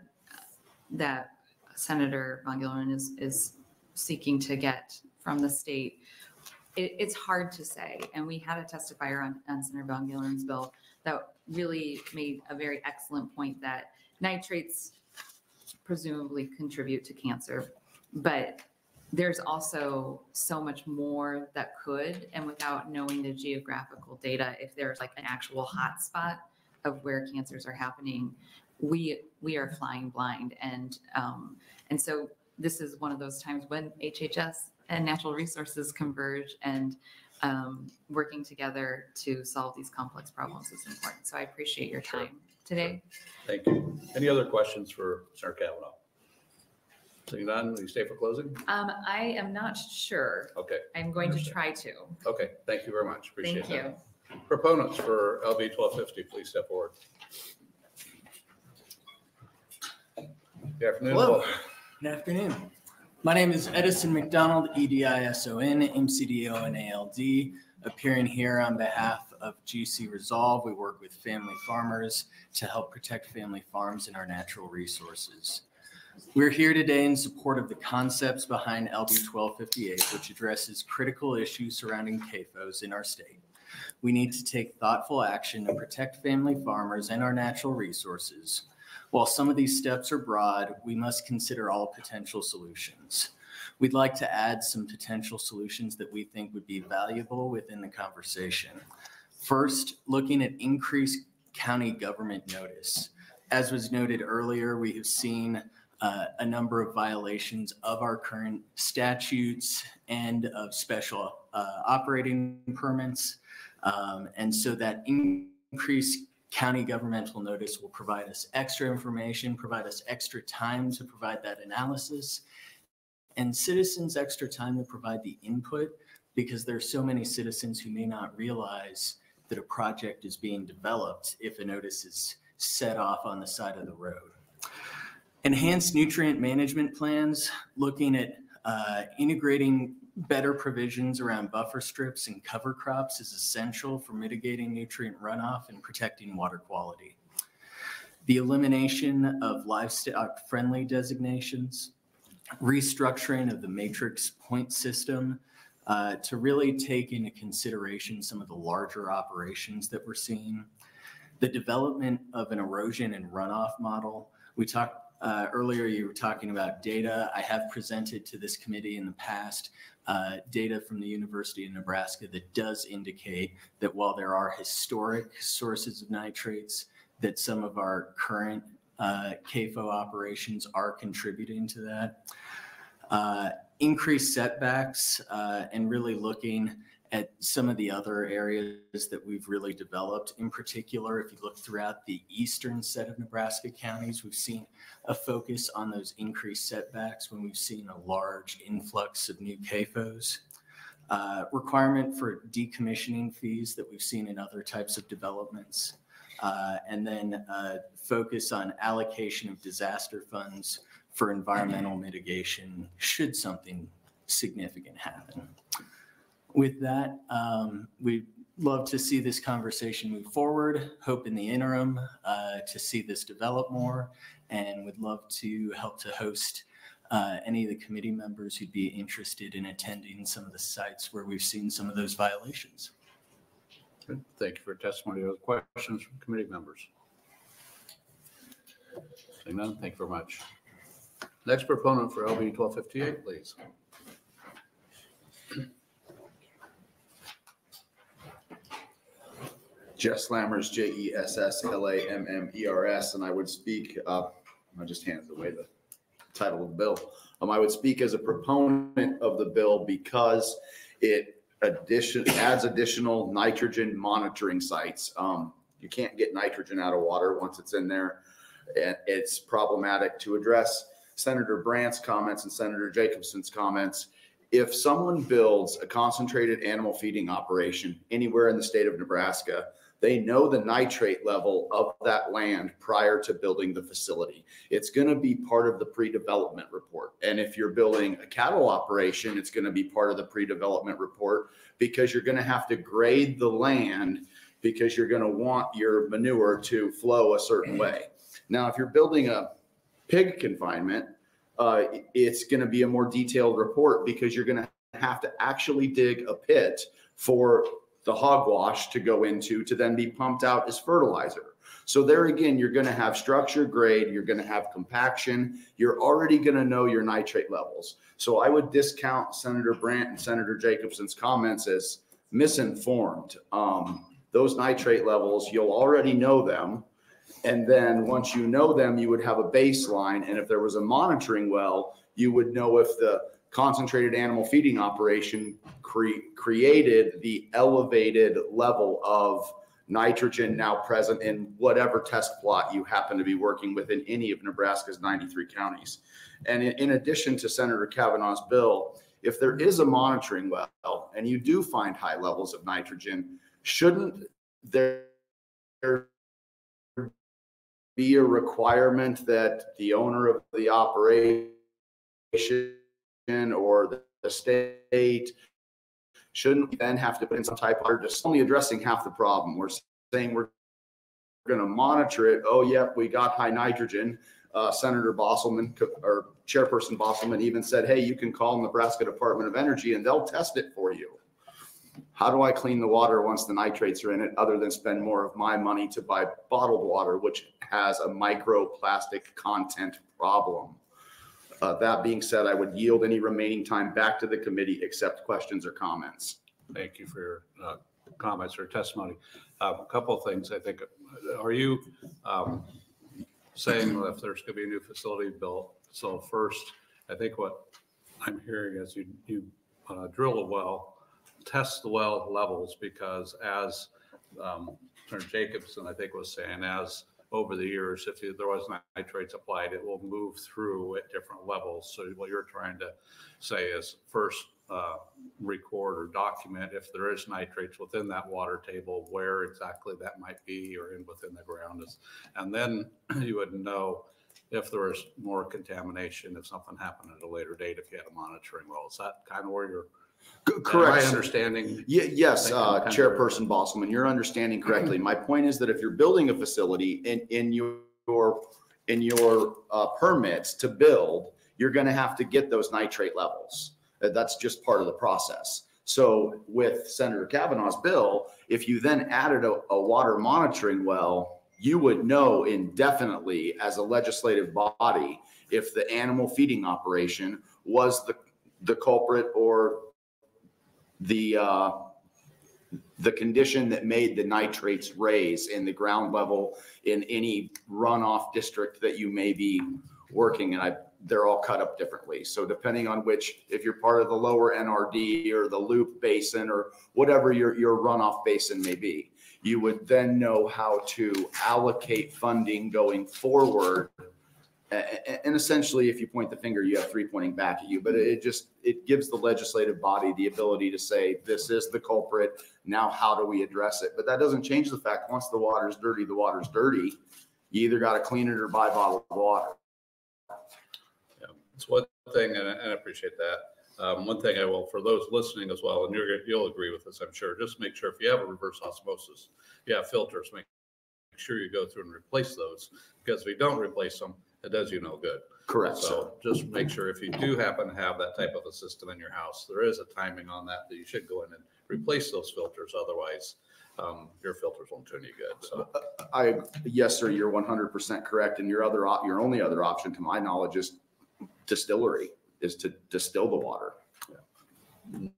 that Senator Von Gilleren is seeking to get from the state, it's hard to say. And we had a testifier on Senator Von Gilleren's bill that really made a very excellent point that nitrates presumably contribute to cancer, but there's also so much more that could, and without knowing the geographical data, if there's like an actual hot spot of where cancers are happening, we are flying blind. And so this is one of those times when HHS and natural resources converge, and working together to solve these complex problems is important. So I appreciate your time today.
Thank you. Any other questions for Senator Cavanaugh? Seeing none, will you stay for closing?
I am not sure.
Okay.
I'm going to try to.
Okay. Thank you very much. Appreciate
Thank
that.
you.
Proponents for LB 1250, please step forward. Good afternoon.
Hello.
Welcome.
Good afternoon. My name is Edison McDonald, EDISON, MCDO, and ALD, appearing here on behalf of GC Resolve. We work with family farmers to help protect family farms and our natural resources. We're here today in support of the concepts behind LB 1258, which addresses critical issues surrounding CAFOs in our state. We need to take thoughtful action to protect family farmers and our natural resources. While some of these steps are broad, we must consider all potential solutions. We'd like to add some potential solutions that we think would be valuable within the conversation. First, looking at increased county government notice. As was noted earlier, we have seen a number of violations of our current statutes and of special operating permits. And so that increased county governmental notice will provide us extra information, provide us extra time to provide that analysis, and citizens extra time to provide the input, because there are so many citizens who may not realize that a project is being developed if a notice is set off on the side of the road. Enhanced nutrient management plans, looking at integrating better provisions around buffer strips and cover crops is essential for mitigating nutrient runoff and protecting water quality. The elimination of livestock-friendly designations, restructuring of the matrix point system to really take into consideration some of the larger operations that we're seeing. The development of an erosion and runoff model. We talked earlier, you were talking about data. I have presented to this committee in the past data from the University of Nebraska that does indicate that while there are historic sources of nitrates, that some of our current CAFO operations are contributing to that. Increased setbacks and really looking at some of the other areas that we've really developed. In particular, if you look throughout the eastern set of Nebraska counties, we've seen a focus on those increased setbacks when we've seen a large influx of new CAFOs. Requirement for decommissioning fees that we've seen in other types of developments. And then focus on allocation of disaster funds for environmental mitigation should something significant happen. With that, we'd love to see this conversation move forward, hope in the interim to see this develop more, and would love to help to host any of the committee members who'd be interested in attending some of the sites where we've seen some of those violations.
Good. Thank you for your testimony. Other questions from committee members? Seeing none, thank you very much. Next proponent for LB 1258, please.
Jess Lammers, JESSLAMMERS, and I would speak, I just handed away the title of the bill. I would speak as a proponent of the bill because it adds additional nitrogen monitoring sites. You can't get nitrogen out of water once it's in there. And it's problematic to address Senator Brandt's comments and Senator Jacobson's comments. If someone builds a concentrated animal feeding operation anywhere in the state of Nebraska, they know the nitrate level of that land prior to building the facility. It's going to be part of the pre-development report. And if you're building a cattle operation, it's going to be part of the pre-development report because you're going to have to grade the land because you're going to want your manure to flow a certain way. Now, if you're building a pig confinement, it's going to be a more detailed report because you're going to have to actually dig a pit for the hogwash to go into to then be pumped out as fertilizer. So there again, you're going to have structure, grade, you're going to have compaction, you're already going to know your nitrate levels. So I would discount Senator Brandt and Senator Jacobson's comments as misinformed. Those nitrate levels, you'll already know them. And then once you know them, you would have a baseline. And if there was a monitoring well, you would know if the concentrated animal feeding operation created the elevated level of nitrogen now present in whatever test plot you happen to be working with in any of Nebraska's 93 counties. And in addition to Senator Cavanaugh's bill, if there is a monitoring well and you do find high levels of nitrogen, shouldn't there be a requirement that the owner of the operation or the state shouldn't then have to put in some type of, just only addressing half the problem? We're saying we're going to monitor it. Oh, yep, we got high nitrogen. Senator Bosselman or Chairperson Bosselman even said, hey, you can call Nebraska Department of Energy and they'll test it for you. How do I clean the water once the nitrates are in it, other than spend more of my money to buy bottled water, which has a microplastic content problem? That being said, I would yield any remaining time back to the committee, except questions or comments.
Thank you for your comments or testimony. A couple of things, I think. Are you saying if there's going to be a new facility built? So first, I think what I'm hearing is you drill a well, test the well levels, because as Senator Jacobson, I think, was saying, as over the years, if there was nitrates applied, it will move through at different levels. So what you're trying to say is first record or document if there is nitrates within that water table, where exactly that might be, or within the ground is, and then you would know if there was more contamination, if something happened at a later date, if you had a monitoring well. Is that kind of where you're?
Correct.
My understanding.
Yes, Chairperson Bosselman, you're understanding correctly. My point is that if you're building a facility in your permits to build, you're going to have to get those nitrate levels. That's just part of the process. So with Senator Cavanaugh's bill, if you then added a water monitoring well, you would know indefinitely as a legislative body if the animal feeding operation was the culprit or the condition that made the nitrates raise in the ground level in any runoff district that you may be working in. They're all cut up differently. So depending on which, if you're part of the lower NRD or the loop basin or whatever your runoff basin may be, you would then know how to allocate funding going forward. And essentially, if you point the finger, you have three pointing back at you, but it gives the legislative body the ability to say, this is the culprit. Now, how do we address it? But that doesn't change the fact, once the water's dirty, the water's dirty. You either got to clean it or buy bottled water.
Yeah, it's one thing, and I appreciate that. One thing I will, for those listening as well, and you'll agree with this, I'm sure, just make sure if you have a reverse osmosis, you have filters, make sure you go through and replace those, because if you don't replace them, it does you no good.
Correct.
So just make sure if you do happen to have that type of a system in your house, there is a timing on that you should go in and replace those filters. Otherwise, your filters won't do any good. So
Yes, sir, you're 100% correct. And your only other option, to my knowledge, is distillery, is to distill the water.
Yeah.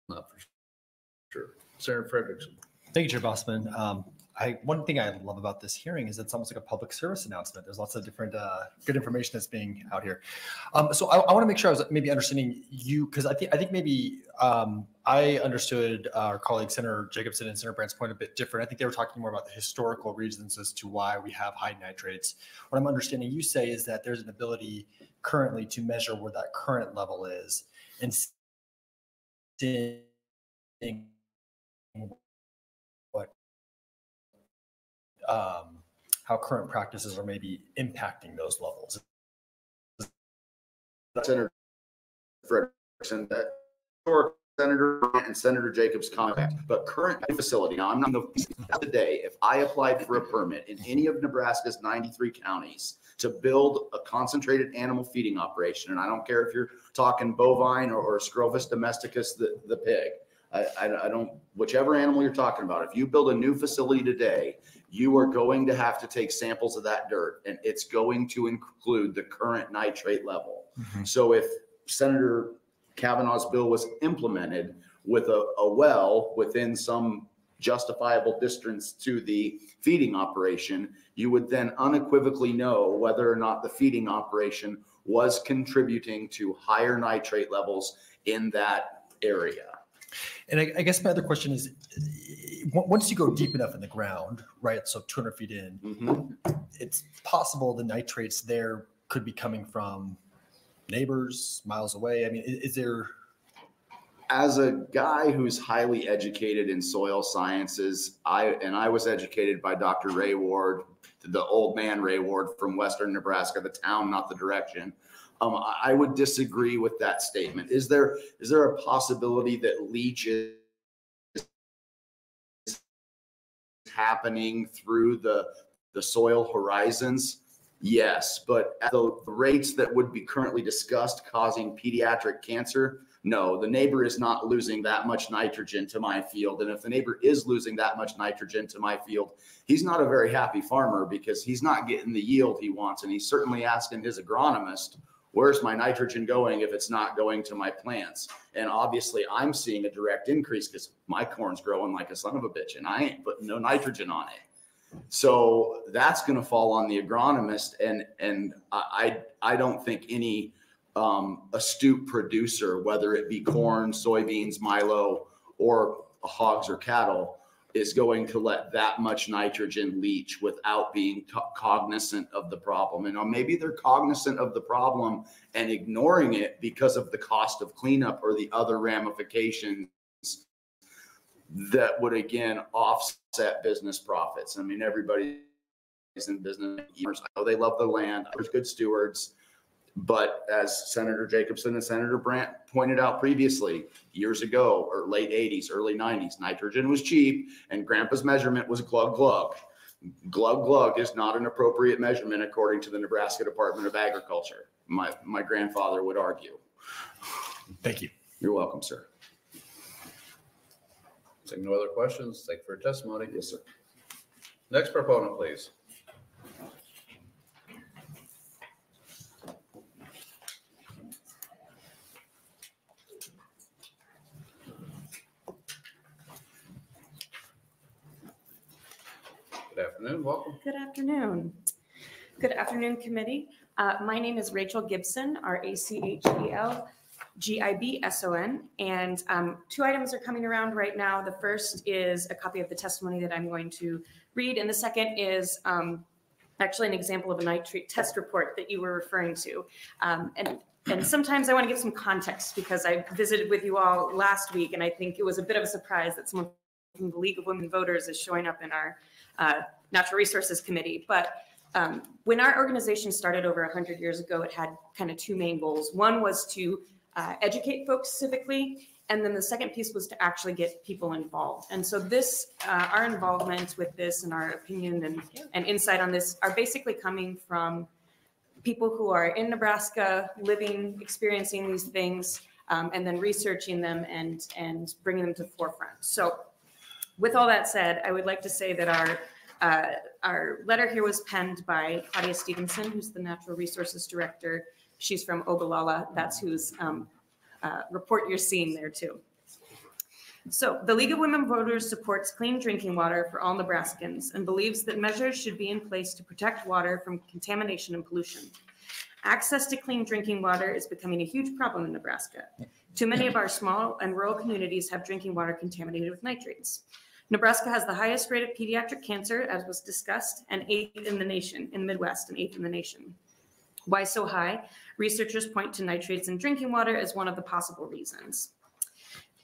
Not for sure. Senator Frederickson.
Thank you, Chair Bosselman. One thing I love about this hearing is it's almost like a public service announcement. There's lots of different good information that's being out here. So I want to make sure I was maybe understanding you, because I think maybe I understood our colleagues Senator Jacobson and Senator Brandt's point a bit different. I think they were talking more about the historical reasons as to why we have high nitrates. What I'm understanding you say is that there's an ability currently to measure where that current level is and seeing how current practices are maybe impacting those levels.
Senator Frederickson, that Senator Brandt and Senator Jacobs comment, but current facility. Now, I'm not today. If I applied for a permit in any of Nebraska's 93 counties to build a concentrated animal feeding operation, and I don't care if you're talking bovine or Scrophus domesticus, the pig. I don't, whichever animal you're talking about, if you build a new facility today, you are going to have to take samples of that dirt, and it's going to include the current nitrate level. Mm-hmm. So if Senator Cavanaugh's bill was implemented with a well within some justifiable distance to the feeding operation, you would then unequivocally know whether or not the feeding operation was contributing to higher nitrate levels in that area.
And I guess my other question is, once you go deep enough in the ground, right, so 200 feet in, mm-hmm. It's possible the nitrates there could be coming from neighbors miles away. I mean, is there?
As a guy who's highly educated in soil sciences, I was educated by Dr. Raybould, the old man Raybould from Western Nebraska, the town, not the direction. I would disagree with that statement. Is there a possibility that leach is happening through the soil horizons? Yes, but at the rates that would be currently discussed causing pediatric cancer, no, the neighbor is not losing that much nitrogen to my field. And if the neighbor is losing that much nitrogen to my field, he's not a very happy farmer because he's not getting the yield he wants. And he's certainly asking his agronomist, where's my nitrogen going if it's not going to my plants? And obviously I'm seeing a direct increase because my corn's growing like a son of a bitch and I ain't putting no nitrogen on it. So that's going to fall on the agronomist. And I don't think any astute producer, whether it be corn, soybeans, milo, or hogs or cattle, is going to let that much nitrogen leach without being cognizant of the problem. And maybe they're cognizant of the problem and ignoring it because of the cost of cleanup or the other ramifications that would again offset business profits. I mean, everybody's in business. I know they love the land. There's good stewards. But as Senator Jacobson and Senator Brandt pointed out previously, years ago, or late 80s, early 90s, nitrogen was cheap and grandpa's measurement was glug glug. Glug glug is not an appropriate measurement according to the Nebraska Department of Agriculture. My grandfather would argue.
Thank you.
You're welcome, sir.
Seeing no other questions, thank you for your testimony.
Yes, sir.
Next proponent, please. Good afternoon, welcome.
Good afternoon. Good afternoon, committee. My name is Rachel Gibson, RACHEL GIBSON, and two items are coming around right now. The first is a copy of the testimony that I'm going to read, and the second is actually an example of a nitrate test report that you were referring to. And sometimes I want to give some context because I visited with you all last week, and I think it was a bit of a surprise that someone from the League of Women Voters is showing up in our Natural Resources Committee. But when our organization started over 100 years ago, it had kind of two main goals. One was to educate folks civically, and then the second piece was to actually get people involved. And so this, our involvement with this and our opinion and insight on this are basically coming from people who are in Nebraska, living, experiencing these things, and then researching them and bringing them to the forefront. So with all that said, I would like to say that our letter here was penned by Claudia Stevenson, who's the Natural Resources Director. She's from Ogallala. That's whose report you're seeing there too. So the League of Women Voters supports clean drinking water for all Nebraskans and believes that measures should be in place to protect water from contamination and pollution. Access to clean drinking water is becoming a huge problem in Nebraska. Too many of our small and rural communities have drinking water contaminated with nitrates. Nebraska has the highest rate of pediatric cancer, as was discussed, and 8th in the nation, in the Midwest, and 8th in the nation. Why so high? Researchers point to nitrates in drinking water as one of the possible reasons.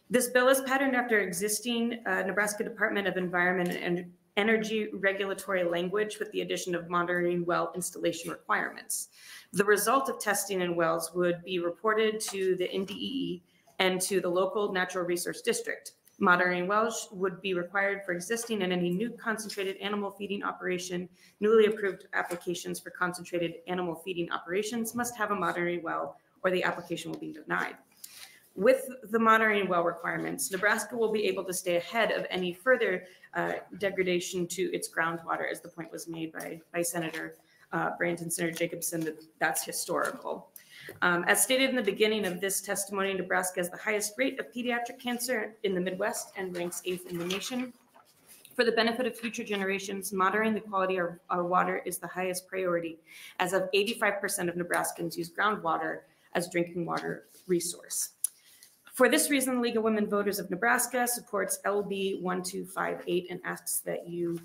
This bill is patterned after existing Nebraska Department of Environment and Energy regulatory language with the addition of monitoring well installation requirements. The result of testing in wells would be reported to the NDEE and to the local natural resource district. Monitoring wells would be required for existing and any new concentrated animal feeding operation. Newly approved applications for concentrated animal feeding operations must have a monitoring well or the application will be denied. With the monitoring well requirements, Nebraska will be able to stay ahead of any further degradation to its groundwater, as the point was made by Senator Brandt and Senator Jacobson, that's historical. As stated in the beginning of this testimony, Nebraska has the highest rate of pediatric cancer in the Midwest and ranks 8th in the nation. For the benefit of future generations, monitoring the quality of our water is the highest priority, as of 85% of Nebraskans use groundwater as drinking water resource. For this reason, the League of Women Voters of Nebraska supports LB 1258 and asks that you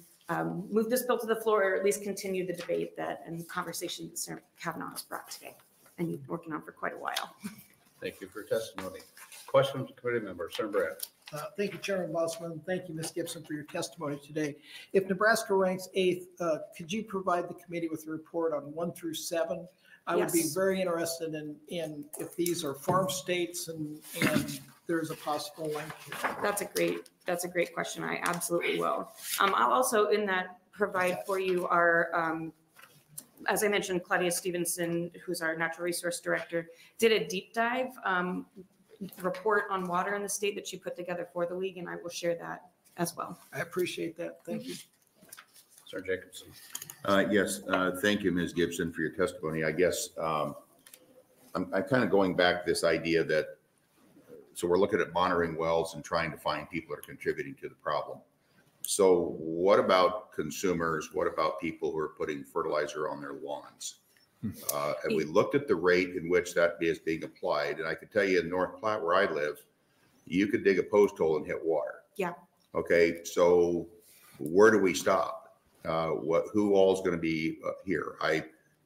move this bill to the floor, or at least continue the debate and conversation that Senator Cavanaugh has brought today, and you've been working on for quite a while.
Thank you for your testimony. Questions from committee members, Senator Brandt.
Thank you, Chairman Bossman. Thank you, Ms. Gibson, for your testimony today. If Nebraska ranks 8th, could you provide the committee with a report on 1 through 7? I would be very interested in if these are farm states and there's a possible link here.
That's a great question. I absolutely will. I'll also in that provide for you our as I mentioned, Claudia Stevenson, who's our natural resource director, did a deep dive report on water in the state that she put together for the league, and I will share that as well.
I appreciate that. Thank you.
Sir Jacobson.
Yes, thank you, Ms. Gibson, for your testimony. I guess I'm kind of going back to this idea that, so we're looking at monitoring wells and trying to find people that are contributing to the problem. So what about consumers? What about people who are putting fertilizer on their lawns? And we looked at the rate in which that is being applied. And I can tell you in North Platte, where I live, you could dig a post hole and hit water.
Yeah.
Okay, so where do we stop? Who all is going to be here? I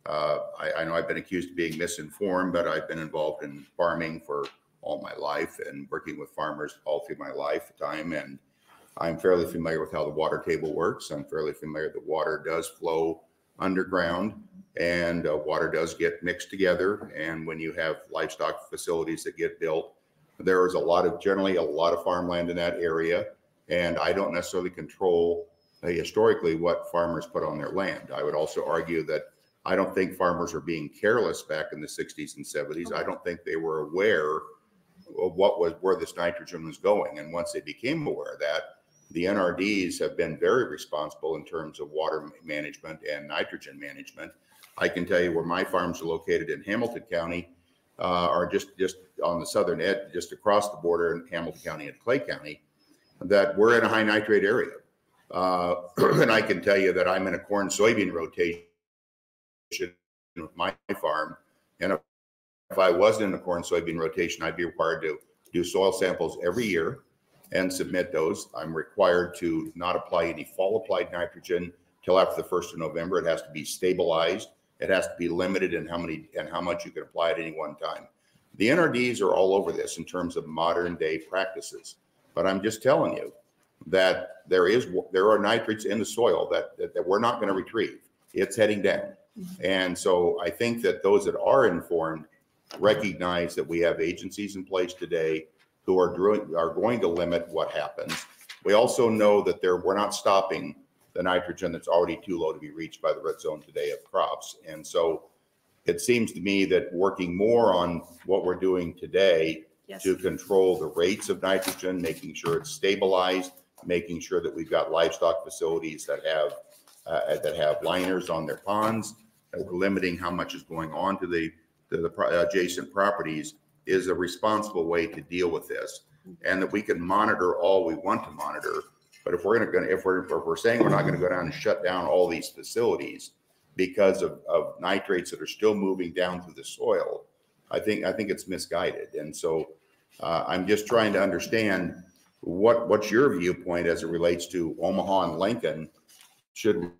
know I've been accused of being misinformed, but I've been involved in farming for all my life and working with farmers all through my lifetime. And I'm fairly familiar with how the water table works. I'm fairly familiar that water does flow underground and water does get mixed together. And when you have livestock facilities that get built, there is generally a lot of farmland in that area. And I don't necessarily control historically what farmers put on their land. I would also argue that I don't think farmers are being careless back in the 60s and 70s. I don't think they were aware of where this nitrogen was going. And once they became aware of that, the NRDs have been very responsible in terms of water management and nitrogen management. I can tell you where my farms are located in Hamilton County, are just on the southern edge, just across the border in Hamilton County and Clay County, that we're in a high nitrate area. And I can tell you that I'm in a corn soybean rotation with my farm. And if I wasn't in a corn soybean rotation, I'd be required to do soil samples every year and submit those. I'm required to not apply any fall applied nitrogen till after the 1st of November. It has to be stabilized. It has to be limited in how much you can apply at any one time. The NRDs are all over this in terms of modern day practices. But I'm just telling you that there are nitrates in the soil that we're not going to retrieve. It's heading down. And so I think that those that are informed recognize that we have agencies in place today who are going to limit what happens. We also know that we're not stopping the nitrogen that's already too low to be reached by the red zone today of crops. And so it seems to me that working more on what we're doing today to control the rates of nitrogen, making sure it's stabilized, making sure that we've got livestock facilities that have liners on their ponds, and we're limiting how much is going on to the adjacent properties is a responsible way to deal with this. And that we can monitor all we want to monitor, but if we're saying we're not going to go down and shut down all these facilities because of nitrates that are still moving down through the soil, I think it's misguided. And so I'm just trying to understand what's your viewpoint as it relates to Omaha and Lincoln. Should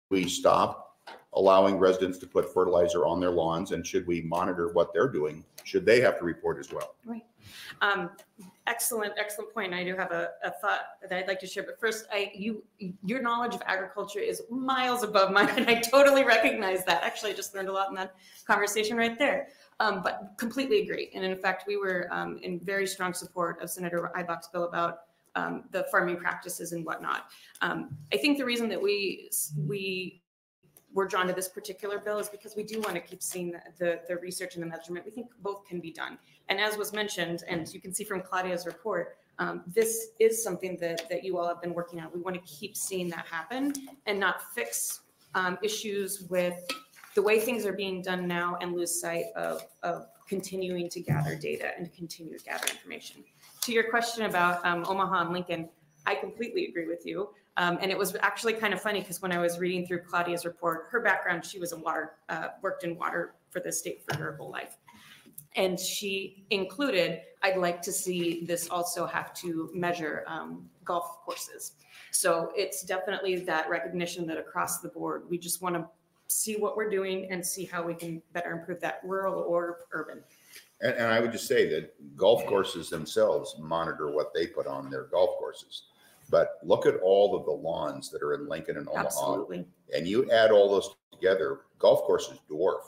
we stop allowing residents to put fertilizer on their lawns, and should we monitor what they're doing? Should they have to report as well?
Right. Excellent point. I do have a thought that I'd like to share, but first, your knowledge of agriculture is miles above mine, and I totally recognize that. Actually, I just learned a lot in that conversation right there. But completely agree. And in fact, we were in very strong support of Senator Eibach's bill about the farming practices and whatnot. I think the reason that we were drawn to this particular bill is because we do want to keep seeing the research and the measurement. We think both can be done. And as was mentioned, and you can see from Claudia's report, this is something that you all have been working on. We want to keep seeing that happen and not fix issues with the way things are being done now and lose sight of continuing to gather data and continue to gather information. To your question about Omaha and Lincoln, I completely agree with you. And it was actually kind of funny because when I was reading through Claudia's report, her background, she was worked in water for the state for her whole life. And she included, I'd like to see this also have to measure golf courses. So it's definitely that recognition that across the board, we just want to see what we're doing and see how we can better improve that, rural or urban.
And I would just say that golf courses themselves monitor what they put on their golf courses. But look at all of the lawns that are in Lincoln and Omaha.
Absolutely.
And you add all those together, golf courses dwarf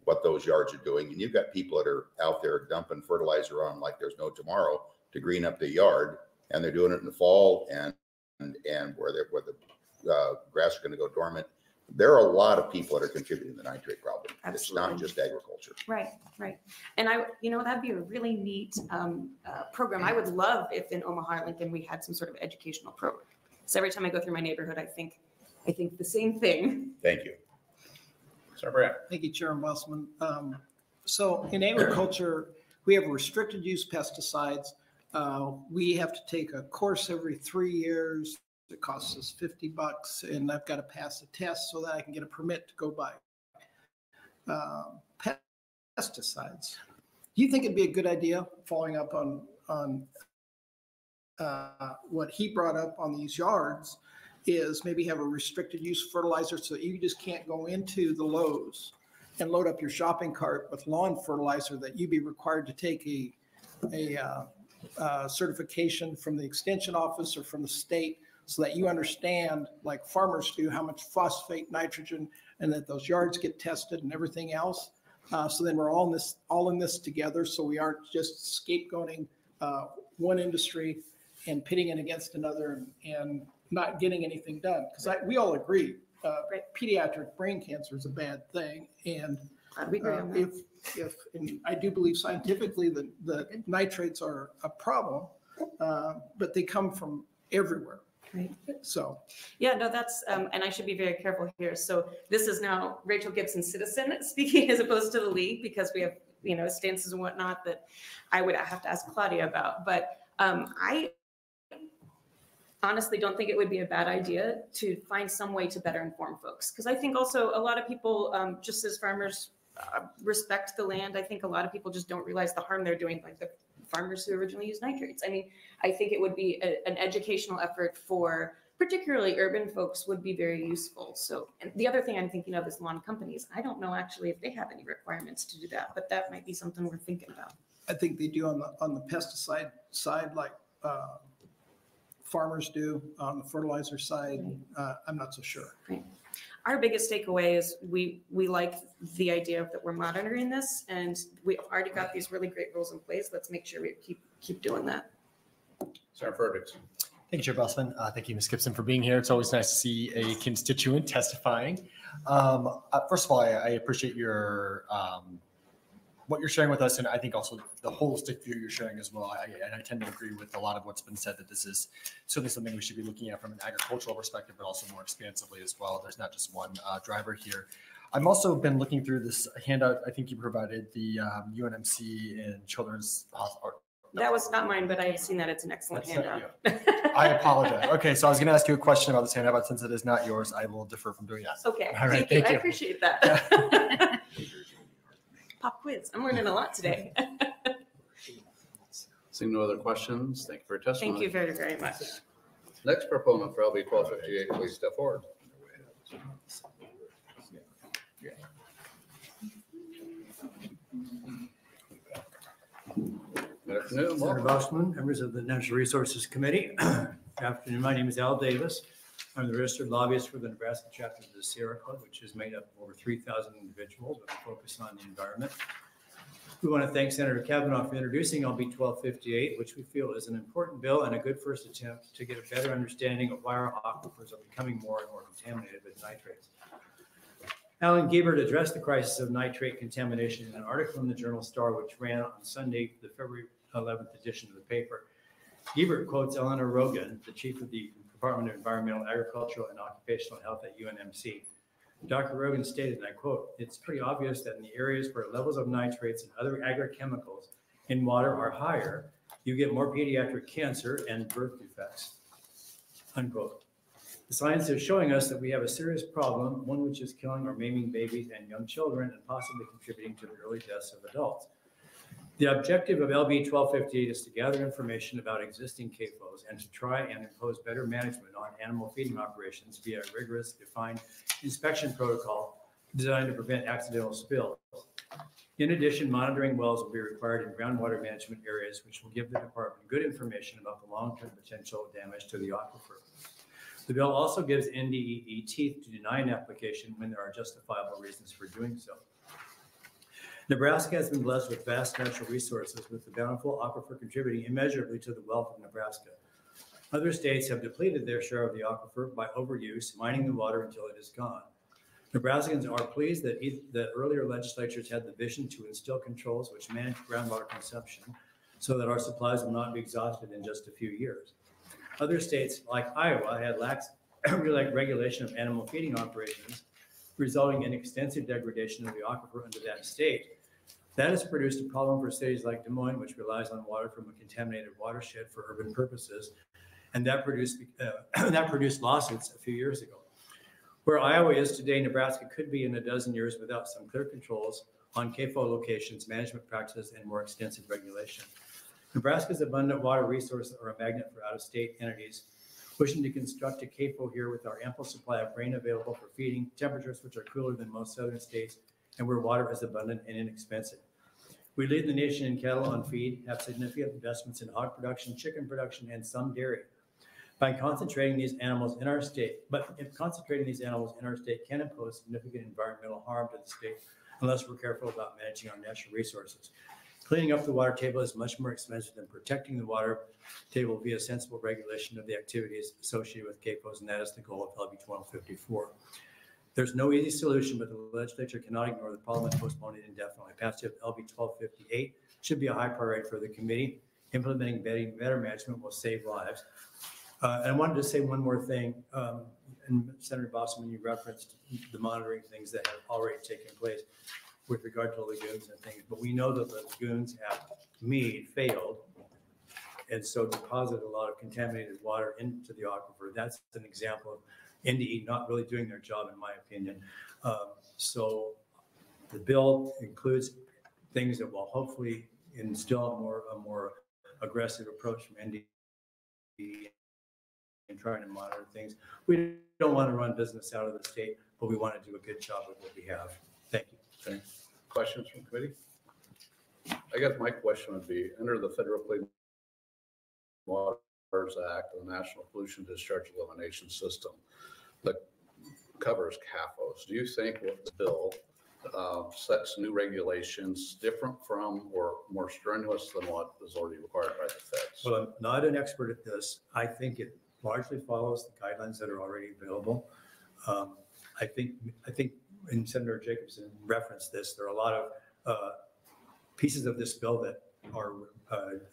what those yards are doing. And you've got people that are out there dumping fertilizer on like there's no tomorrow to green up the yard. And they're doing it in the fall and where the grass is going to go dormant there are a lot of people that are contributing to the nitrate problem.
Absolutely.
It's not just agriculture.
Right, right. And that'd be a really neat program. I would love if in Omaha, Lincoln, we had some sort of educational program. So every time I go through my neighborhood, I think the same thing.
Thank you.
Sir Brad.
Thank you, Chairman Bossman. So in agriculture, we have restricted use pesticides. We have to take a course every 3 years. It costs us $50, and I've got to pass a test so that I can get a permit to go buy pesticides. Do you think it'd be a good idea, following up on what he brought up on these yards, is maybe have a restricted use fertilizer so that you just can't go into the Lowe's and load up your shopping cart with lawn fertilizer, that you'd be required to take a certification from the extension office or from the state, so that you understand, like farmers do, how much phosphate, nitrogen, and that those yards get tested and everything else. So then we're all in this together, so we aren't just scapegoating one industry and pitting it against another and not getting anything done. Because we all agree, pediatric brain cancer is a bad thing, and and I do believe scientifically that the nitrates are a problem, but they come from everywhere.
Right.
So.
Yeah, no, that's, and I should be very careful here. So this is now Rachel Gibson, citizen, speaking as opposed to the league, because we have, stances and whatnot that I would have to ask Claudia about. But I honestly don't think it would be a bad idea to find some way to better inform folks. Because I think also a lot of people, just as farmers respect the land, I think a lot of people just don't realize the harm they're doing, like the farmers who originally used nitrates. I mean, I think it would be an educational effort for particularly urban folks would be very useful. So, and the other thing I'm thinking of is lawn companies. I don't know actually if they have any requirements to do that, but that might be something we're thinking about.
I think they do on the pesticide side, like farmers do on the fertilizer side. I'm not so sure.
Right. Our biggest takeaway is we like the idea that we're monitoring this, and we've already got these really great rules in place. Let's make sure we keep doing that.
Sir Fergus.
Thank you, Chair Bossman. Thank you, Ms. Gibson, for being here. It's always nice to see a constituent testifying. First of all, I appreciate your what you're sharing with us, and I think also the holistic view you're sharing as well. And I tend to agree with a lot of what's been said, that this is certainly something we should be looking at from an agricultural perspective, but also more expansively as well. There's not just one driver here. I've also been looking through this handout I think you provided, the UNMC and Children's Hospital.
That was not mine, but I have seen that. It's an excellent handout.
I apologize. Okay, so I was going to ask you a question about this handout, but since it is not yours, I will defer from doing that.
Okay,
all right,
thank you. I appreciate that. Pop quiz. I'm learning a lot today.
Seeing no other questions, thank you for your testimony.
Thank you very, very much.
Next proponent for LB 1258, please step forward. Good afternoon.
Senator Bossman, members of the Natural Resources Committee. Good afternoon. My name is Al Davis. I'm the registered lobbyist for the Nebraska chapter of the Sierra Club, which is made up of over 3,000 individuals with a focus on the environment. We want to thank Senator Cavanaugh for introducing LB 1258, which we feel is an important bill and a good first attempt to get a better understanding of why our aquifers are becoming more and more contaminated with nitrates. Alan Giebert addressed the crisis of nitrate contamination in an article in the Journal Star, which ran on Sunday, the February 11th edition of the paper. Giebert quotes Eleanor Rogan, the chief of the Department of Environmental, Agricultural, and Occupational Health at UNMC. Dr. Rogan stated, and I quote, "It's pretty obvious that in the areas where levels of nitrates and other agrochemicals in water are higher, you get more pediatric cancer and birth defects," unquote. The science is showing us that we have a serious problem, one which is killing or maiming babies and young children and possibly contributing to the early deaths of adults. The objective of LB 1258 is to gather information about existing CAFOs and to try and impose better management on animal feeding operations via a rigorous defined inspection protocol designed to prevent accidental spills. In addition, monitoring wells will be required in groundwater management areas, which will give the department good information about the long-term potential damage to the aquifer. The bill also gives NDEE teeth to deny an application when there are justifiable reasons for doing so. Nebraska has been blessed with vast natural resources, with the bountiful aquifer contributing immeasurably to the wealth of Nebraska. Other states have depleted their share of the aquifer by overuse, mining the water until it is gone. Nebraskans are pleased that that earlier legislatures had the vision to instill controls which manage groundwater consumption so that our supplies will not be exhausted in just a few years. Other states like Iowa had lax regulation of animal feeding operations, resulting in extensive degradation of the aquifer under that state. That has produced a problem for cities like Des Moines, which relies on water from a contaminated watershed for urban purposes, and that produced lawsuits a few years ago. Where Iowa is today, Nebraska could be in a dozen years without some clear controls on CAFO locations, management practices, and more extensive regulation. Nebraska's abundant water resources are a magnet for out-of-state entities wishing to construct a CAFO here with our ample supply of grain available for feeding, temperatures which are cooler than most southern states, and where water is abundant and inexpensive. We lead the nation in cattle on feed, have significant investments in hog production, chicken production, and some dairy. By concentrating these animals in our state, concentrating these animals in our state can impose significant environmental harm to the state unless we're careful about managing our natural resources. Cleaning up the water table is much more expensive than protecting the water table via sensible regulation of the activities associated with CAFOs, and that is the goal of LB 1254. There's no easy solution, but the legislature cannot ignore the problem and postpone it indefinitely. Passage of LB 1258 should be a high priority for the committee. Implementing better management will save lives. And I wanted to say one more thing. And Senator Bosman, you referenced the monitoring things that have already taken place with regard to lagoons and things, but we know that the lagoons at Meade failed, and so deposited a lot of contaminated water into the aquifer. That's an example of NDE not really doing their job, in my opinion. So the bill includes things that will hopefully instill a more aggressive approach from NDE and trying to monitor things. We don't want to run business out of the state, but we want to do a good job with what we have. Thank you.
Okay. Questions from committee? I guess my question would be, under the Federal Clean Waters Act, the National Pollution Discharge Elimination System that covers CAFOs, do you think what the bill sets new regulations different from or more strenuous than what is already required by the feds?
Well, I'm not an expert at this. I think it largely follows the guidelines that are already available. I think, and Senator Jacobson referenced this, there are a lot of pieces of this bill that are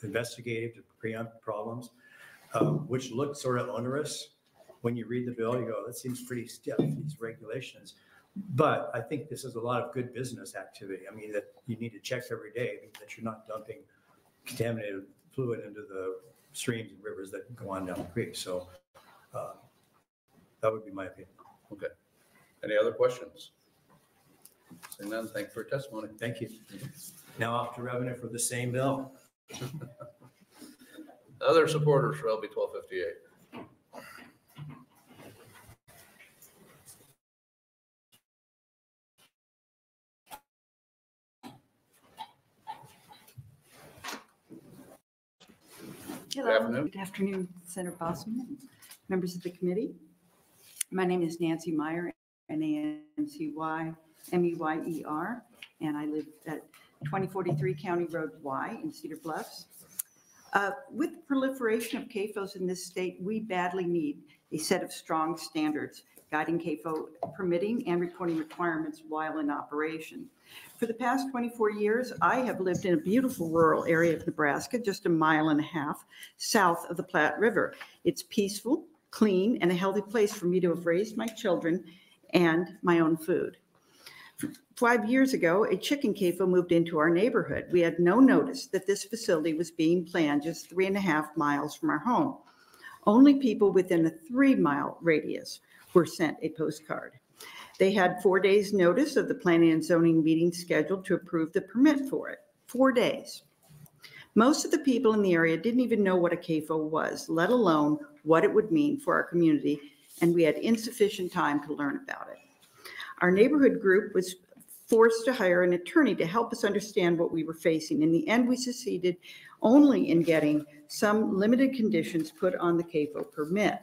investigative to preempt problems, which look sort of onerous. When you read the bill, you go, that seems pretty stiff, these regulations. But I think this is a lot of good business activity. I mean, that you need to check every day that you're not dumping contaminated fluid into the streams and rivers that go on down the creek. So that would be my opinion.
Okay. Any other questions? Seeing none, thank you for your testimony.
Thank you. Now off to revenue for the same bill.
Other supporters for LB 1258.
Hello. Good afternoon, Senator Bosman, members of the committee. My name is Nancy Meyer, N-A-N-C-Y-M-E-Y-E-R, and I live at 2043 County Road Y in Cedar Bluffs. With the proliferation of CAFOs in this state, we badly need a set of strong standards guiding CAFO permitting and reporting requirements while in operation. For the past 24 years, I have lived in a beautiful rural area of Nebraska, just a mile and a half south of the Platte River. It's peaceful, clean, and a healthy place for me to have raised my children and my own food. 5 years ago, a chicken CAFO moved into our neighborhood. We had no notice that this facility was being planned just 3.5 miles from our home. Only people within a 3-mile radius were sent a postcard. They had 4 days notice of the planning and zoning meeting scheduled to approve the permit for it. 4 days. Most of the people in the area didn't even know what a CAFO was, let alone what it would mean for our community, and we had insufficient time to learn about it. Our neighborhood group was forced to hire an attorney to help us understand what we were facing. In the end, we succeeded only in getting some limited conditions put on the CAFO permit.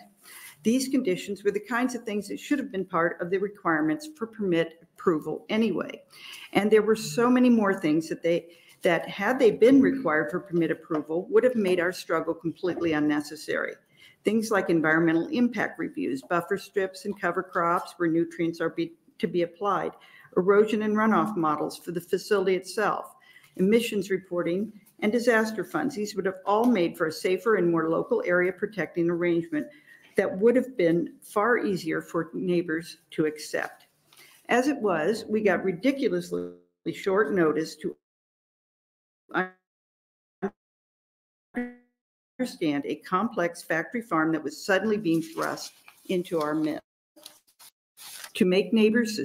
These conditions were the kinds of things that should have been part of the requirements for permit approval anyway. And there were so many more things that had they been required for permit approval would have made our struggle completely unnecessary. Things like environmental impact reviews, buffer strips and cover crops where nutrients are to be applied, erosion and runoff models for the facility itself, emissions reporting, and disaster funds. These would have all made for a safer and more local area protecting arrangement that would have been far easier for neighbors to accept. As it was, we got ridiculously short notice to understand a complex factory farm that was suddenly being thrust into our midst. To make neighbors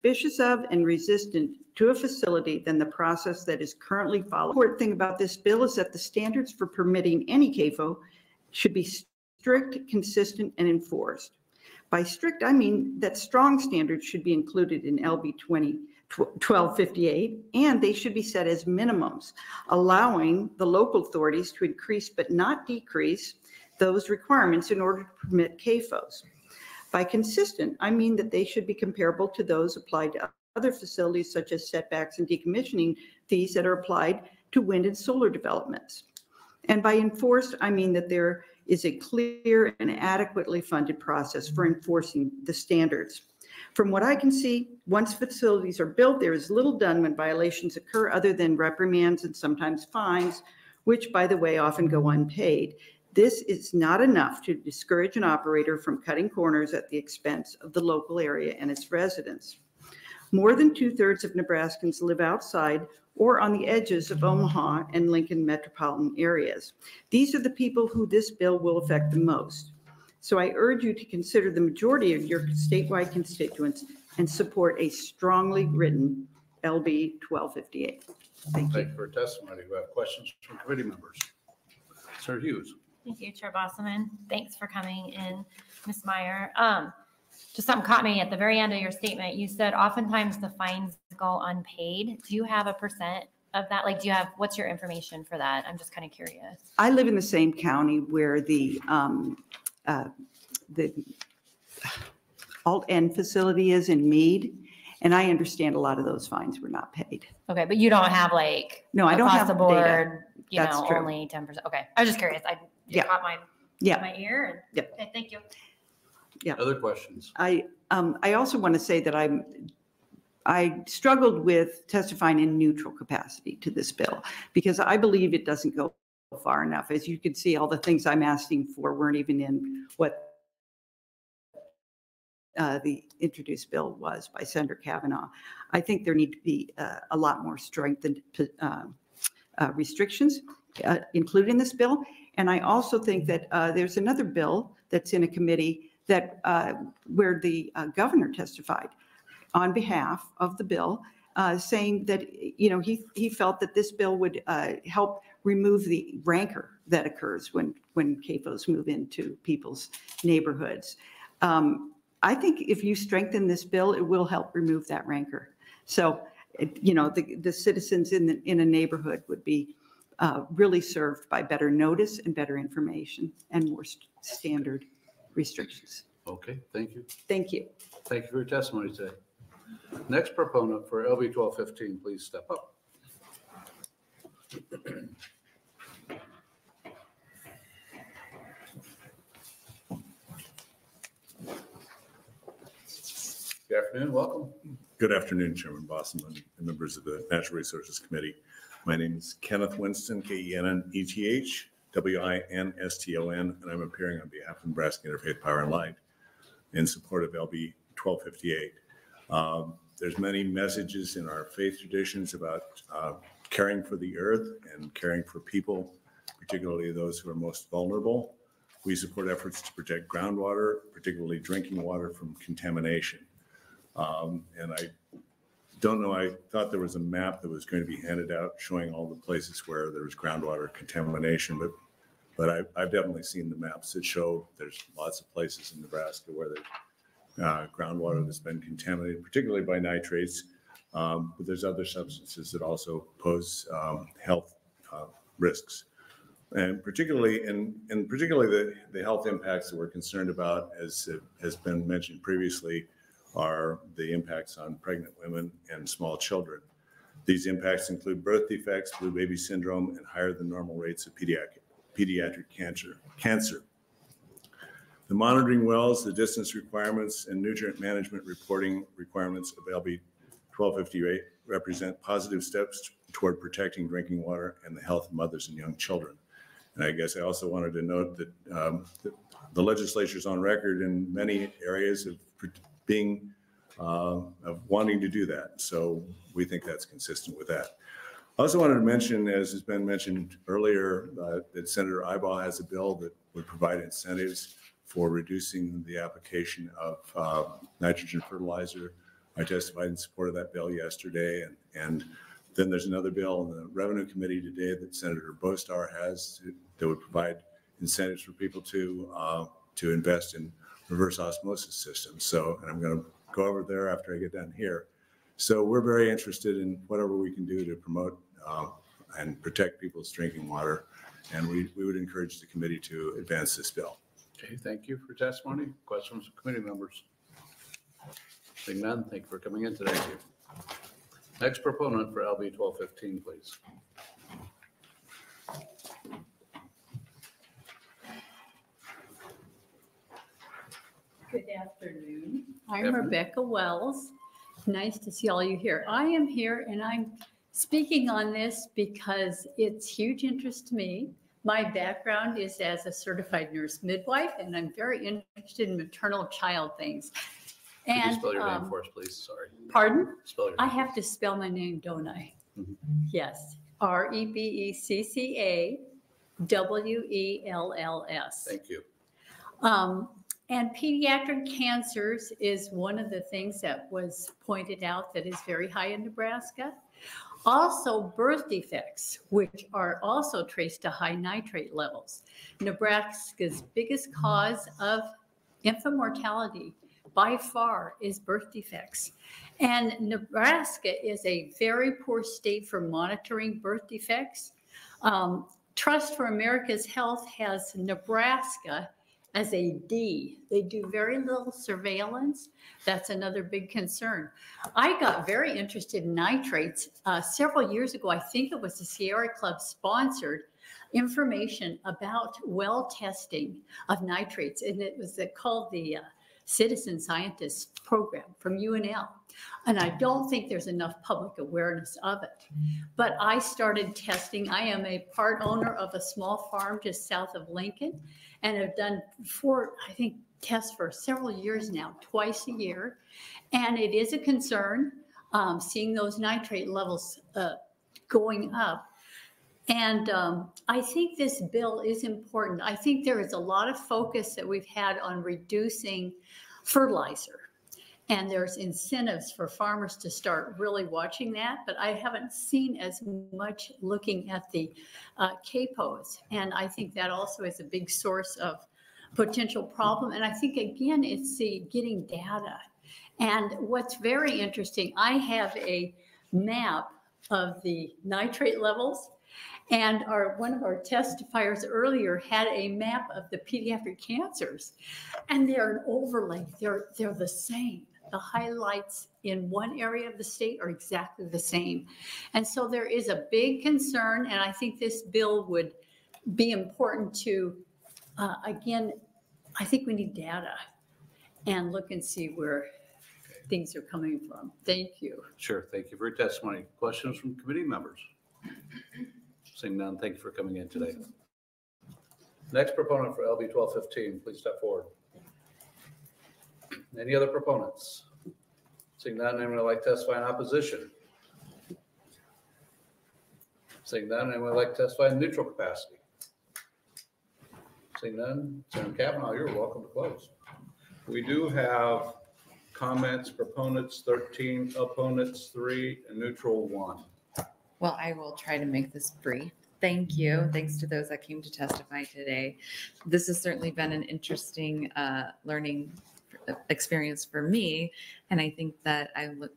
suspicious of and resistant to a facility than the process that is currently followed. The important thing about this bill is that the standards for permitting any CAFO should be strict, consistent, and enforced. By strict, I mean that strong standards should be included in LB 1258, and they should be set as minimums, allowing the local authorities to increase but not decrease those requirements in order to permit CAFOs. By consistent, I mean that they should be comparable to those applied to other facilities such as setbacks and decommissioning fees that are applied to wind and solar developments. And by enforced, I mean that there is a clear and adequately funded process for enforcing the standards. From what I can see, once facilities are built, there is little done when violations occur other than reprimands and sometimes fines, which, by the way, often go unpaid. This is not enough to discourage an operator from cutting corners at the expense of the local area and its residents. More than 2/3 of Nebraskans live outside or on the edges of Omaha and Lincoln metropolitan areas. These are the people who this bill will affect the most. So I urge you to consider the majority of your statewide constituents and support a strongly written LB 1258. Thank you.
Thank you for your testimony. We have questions from committee members. Sir Hughes.
Thank you, Chair Bosselman. Thanks for coming in, Ms. Meyer. Just something caught me at the very end of your statement. You said oftentimes the fines go unpaid. Do you have a percent of that? Like, do you have, what's your information for that? I'm just kind of curious.
I live in the same county where the Alt-N facility is in Meade, and I understand a lot of those fines were not paid.
Okay, but you don't have like
no, I don't
across
have
the board.
Data.
You
That's
know,
true.
only 10%. Okay, I was just curious. I caught my ear. And,
Yep.
Okay, thank you.
Yeah.
Other questions?
I also want to say that I struggled with testifying in neutral capacity to this bill because I believe it doesn't go far enough. As you can see, all the things I'm asking for weren't even in what the introduced bill was by Senator Cavanaugh. I think there need to be a lot more strengthened restrictions included in this bill. And I also think that there's another bill that's in a committee that where the governor testified on behalf of the bill, saying that he felt that this bill would help remove the rancor that occurs when CAFOs move into people's neighborhoods. I think if you strengthen this bill, it will help remove that rancor. So, the citizens in a neighborhood would be really served by better notice and better information and more standard restrictions.
Okay, thank you.
Thank you.
Thank you for your testimony today. Next proponent for LB 1215, please step up. Good afternoon, welcome.
Good afternoon, Chairman Bosselman and members of the Natural Resources Committee. My name is Kenneth Winston, Kenneth Winston, and I'm appearing on behalf of Nebraska Interfaith Power and Light in support of LB 1258. There's many messages in our faith traditions about caring for the earth and caring for people, particularly those who are most vulnerable. We support efforts to protect groundwater, particularly drinking water, from contamination. And I don't know, I thought there was a map that was going to be handed out showing all the places where there was groundwater contamination, but I've definitely seen the maps that show there's lots of places in Nebraska where there's groundwater that's been contaminated, particularly by nitrates, but there's other substances that also pose health risks. And particularly the health impacts that we're concerned about, as has been mentioned previously, are the impacts on pregnant women and small children. These impacts include birth defects, blue baby syndrome, and higher than normal rates of pediatric cancer. The monitoring wells, the distance requirements, and nutrient management reporting requirements of LB 1258 represent positive steps toward protecting drinking water and the health of mothers and young children. And I guess I also wanted to note that the legislature is on record in many areas of being of wanting to do that. So we think that's consistent with that. I also wanted to mention, as has been mentioned earlier, that Senator Eyeball has a bill that would provide incentives for reducing the application of nitrogen fertilizer. I testified in support of that bill yesterday, and then there's another bill in the Revenue Committee today that Senator Bostar has that would provide incentives for people to invest in reverse osmosis systems. So, and I'm going to go over there after I get done here. So we're very interested in whatever we can do to promote and protect people's drinking water, and we would encourage the committee to advance this bill.
Okay, thank you for testimony. Questions from committee members? Seeing none, thank you for coming in today. Next proponent for LB 1215, please.
Good afternoon. I'm Rebecca Wells. Nice to see all you here. I am here and I'm speaking on this because it's huge interest to me. My background is as a certified nurse midwife, and I'm very interested in maternal child things.
Could you spell your name for us, please? Sorry.
Pardon?
Spell your name.
I have to spell my name, don't I? Mm-hmm. Yes. REBECCAWELLS.
Thank you.
And pediatric cancers is one of the things that was pointed out that is very high in Nebraska. Also birth defects, which are also traced to high nitrate levels. Nebraska's biggest cause of infant mortality by far is birth defects. And Nebraska is a very poor state for monitoring birth defects. Trust for America's Health has Nebraska as a D. They do very little surveillance. That's another big concern. I got very interested in nitrates several years ago. I think it was the Sierra Club sponsored information about well testing of nitrates, and it was called the Citizen Scientist Program from UNL. And I don't think there's enough public awareness of it. But I started testing. I am a part owner of a small farm just south of Lincoln, and have done 4, I think, tests for several years now, twice a year. And it is a concern seeing those nitrate levels going up. And I think this bill is important. I think there is a lot of focus that we've had on reducing fertilizer. And there's incentives for farmers to start really watching that, but I haven't seen as much looking at the CAPOs. And I think that also is a big source of potential problem. And I think, again, it's the getting data. And what's very interesting, I have a map of the nitrate levels, and one of our testifiers earlier had a map of the pediatric cancers, and they're an overlay. They're the same. The highlights in one area of the state are exactly the same. And so there is a big concern, and I think this bill would be important to, again, I think we need data and look and see where things are coming from. Thank you.
Sure. Thank you for your testimony. Questions from committee members? Seeing none, thank you for coming in today. Next proponent for LB 1215, please step forward. Any other proponents? Seeing none, anyone would like to testify in opposition? Seeing none, anyone would like to testify in neutral capacity? Seeing none, Senator Cavanaugh, you're welcome to close. We do have comments, proponents 13, opponents 3, and neutral 1.
Well, I will try to make this brief. Thank you. Thanks to those that came to testify today. This has certainly been an interesting learning experience for me. And I think that I'm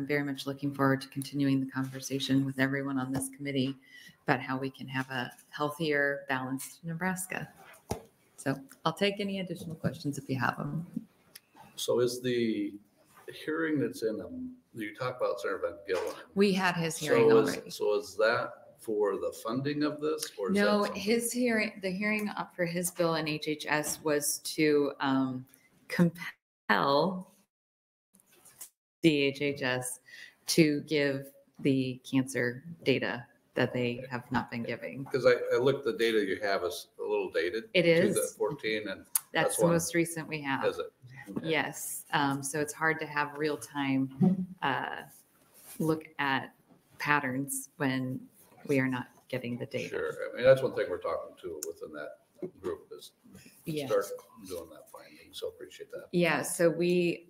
very much looking forward to continuing the conversation with everyone on this committee about how we can have a healthier, balanced Nebraska. So I'll take any additional questions if you have them.
So is the hearing that's in them, you talk about Senator Van Gillen.
We had his hearing already.
So is that for the funding of this? Or is
No,
that something-
the hearing up for his bill in HHS was to compel DHHS to give the cancer data that they have not been giving.
Because I looked, the data you have is a little dated.
It is.
2014, and
That's the
one.
most recent we have.
Is it? Okay.
Yes, so it's hard to have real time look at patterns when we are not getting the data.
Sure. I mean, that's one thing we're talking to within that group is
Yes.
start doing that finding. So appreciate that.
Yeah, so we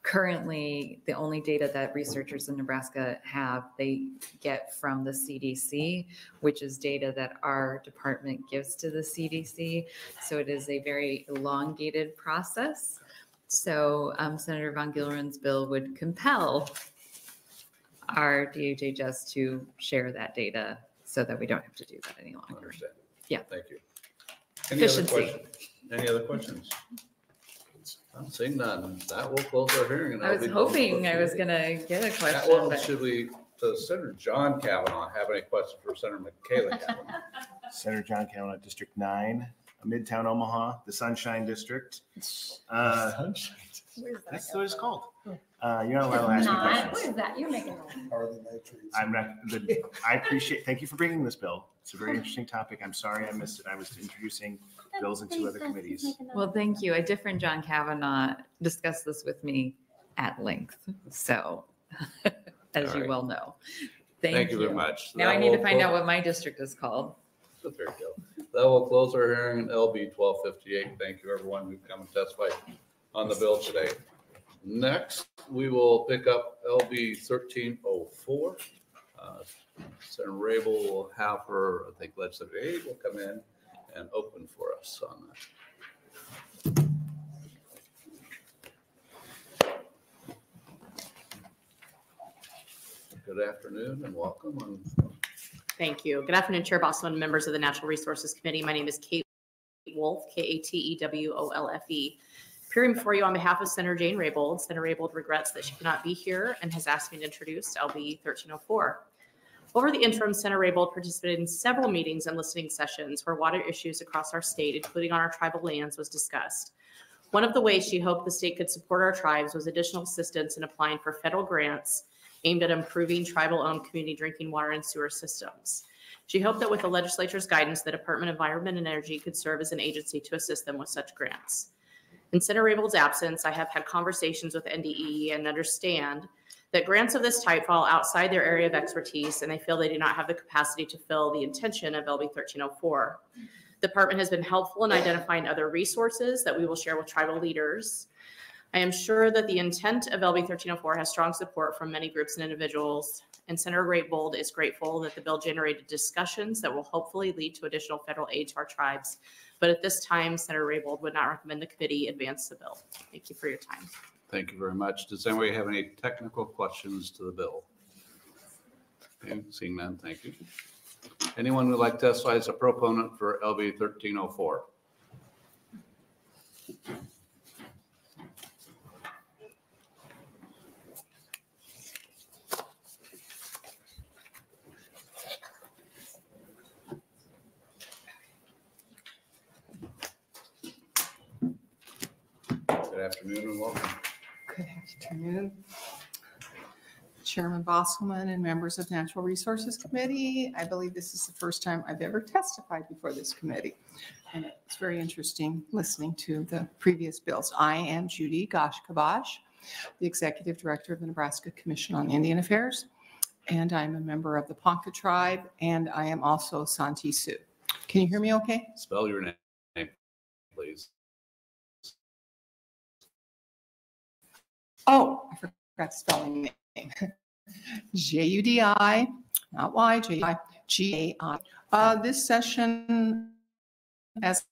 currently, the only data that researchers in Nebraska have, they get from the CDC, which is data that our department gives to the CDC. So it is a very elongated process. So Senator Von Gilren's bill would compel our DHHS to share that data so that we don't have to do that any longer.
Understand.
Yeah.
Thank you. Any other
Efficiency.
questions? Any other questions? I'm seeing none. That will close our hearing. And
I
I'll
was
be-
hoping I was gonna get a
Yeah,
question,
well,
but
should we, does Senator John Cavanaugh have any questions for Senator Michaela Cavanaugh?
Senator John Cavanaugh, District 9, Midtown Omaha, the Sunshine District. That's what it's called. You're not allowed to ask me
Not, what
questions.
is that? You're making.
I'm not, I appreciate, thank you for bringing this bill. It's a very interesting topic. I'm sorry I missed it. I was introducing bills in 2 other committees.
well, thank you. A different John Cavanaugh discussed this with me at length. So, as
All
you
right.
well know.
Thank you very much.
Now I
That
need to
will
find
close-
out what my district is called.
There you go. That will close our hearing in LB 1258. Thank you, everyone who come and testified on the bill today. Next, we will pick up LB 1304. Senator Raybould will have her, I think, legislative aide will come in and open for us on that. Good afternoon and welcome.
Thank you. Good afternoon, Chair Boswell and members of the Natural Resources Committee. My name is Kate Wolf, Katewolfe. Appearing before you on behalf of Senator Jane Raybould. Senator Raybould regrets that she cannot be here and has asked me to introduce LB 1304. Over the interim, Senator Raybould participated in several meetings and listening sessions where water issues across our state, including on our tribal lands, was discussed. One of the ways she hoped the state could support our tribes was additional assistance in applying for federal grants aimed at improving tribal-owned community drinking water and sewer systems. She hoped that with the legislature's guidance, the Department of Environment and Energy could serve as an agency to assist them with such grants. In Senator Raybould's absence, I have had conversations with NDE and understand that grants of this type fall outside their area of expertise, and they feel they do not have the capacity to fill the intention of LB 1304. The department has been helpful in identifying other resources that we will share with tribal leaders. I am sure that the intent of LB 1304 has strong support from many groups and individuals, and Senator Raybould is grateful that the bill generated discussions that will hopefully lead to additional federal aid to our tribes. But at this time, Senator Raybould would not recommend the committee advance the bill. Thank you for your time.
Thank you very much. Does anybody have any technical questions to the bill? Okay, seeing none, thank you. Anyone who would like to testify as a proponent for LB 1304? Good afternoon and welcome.
Good afternoon. Chairman Bosselman and members of Natural Resources Committee. I believe this is the first time I've ever testified before this committee. And it's very interesting listening to the previous bills. I am Judy Gosh-Kabosh, the Executive Director of the Nebraska Commission on Indian Affairs. And I'm a member of the Ponca tribe, and I am also Santee Sioux. Can you hear me okay?
Spell your name, please.
Oh, I forgot the spelling name. Judi, not Y, J-I, G-A-I. This session, as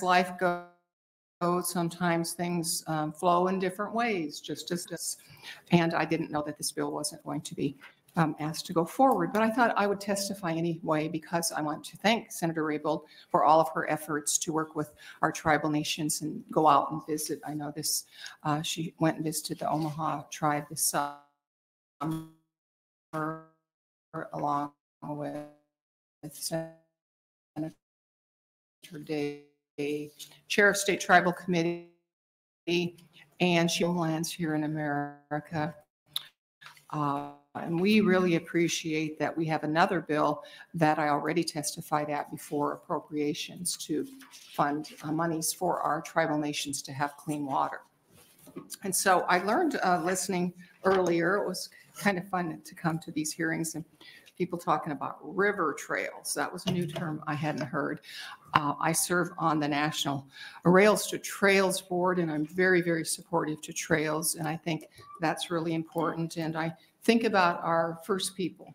life goes, sometimes things flow in different ways, just as this. And I didn't know that this bill wasn't going to be asked to go forward, but I thought I would testify anyway because I want to thank Senator Raybould for all of her efforts to work with our tribal nations and go out and visit. I know this, she went and visited the Omaha tribe this summer along with Senator Day, Chair of State Tribal Committee, and she lands here in America. And we really appreciate that we have another bill that I already testified at before, appropriations to fund monies for our tribal nations to have clean water. And so I learned listening earlier, it was kind of fun to come to these hearings and people talking about river trails. That was a new term I hadn't heard. I serve on the National Rails to Trails Board, and I'm very, very supportive to trails. And I think that's really important. And I think about our First People,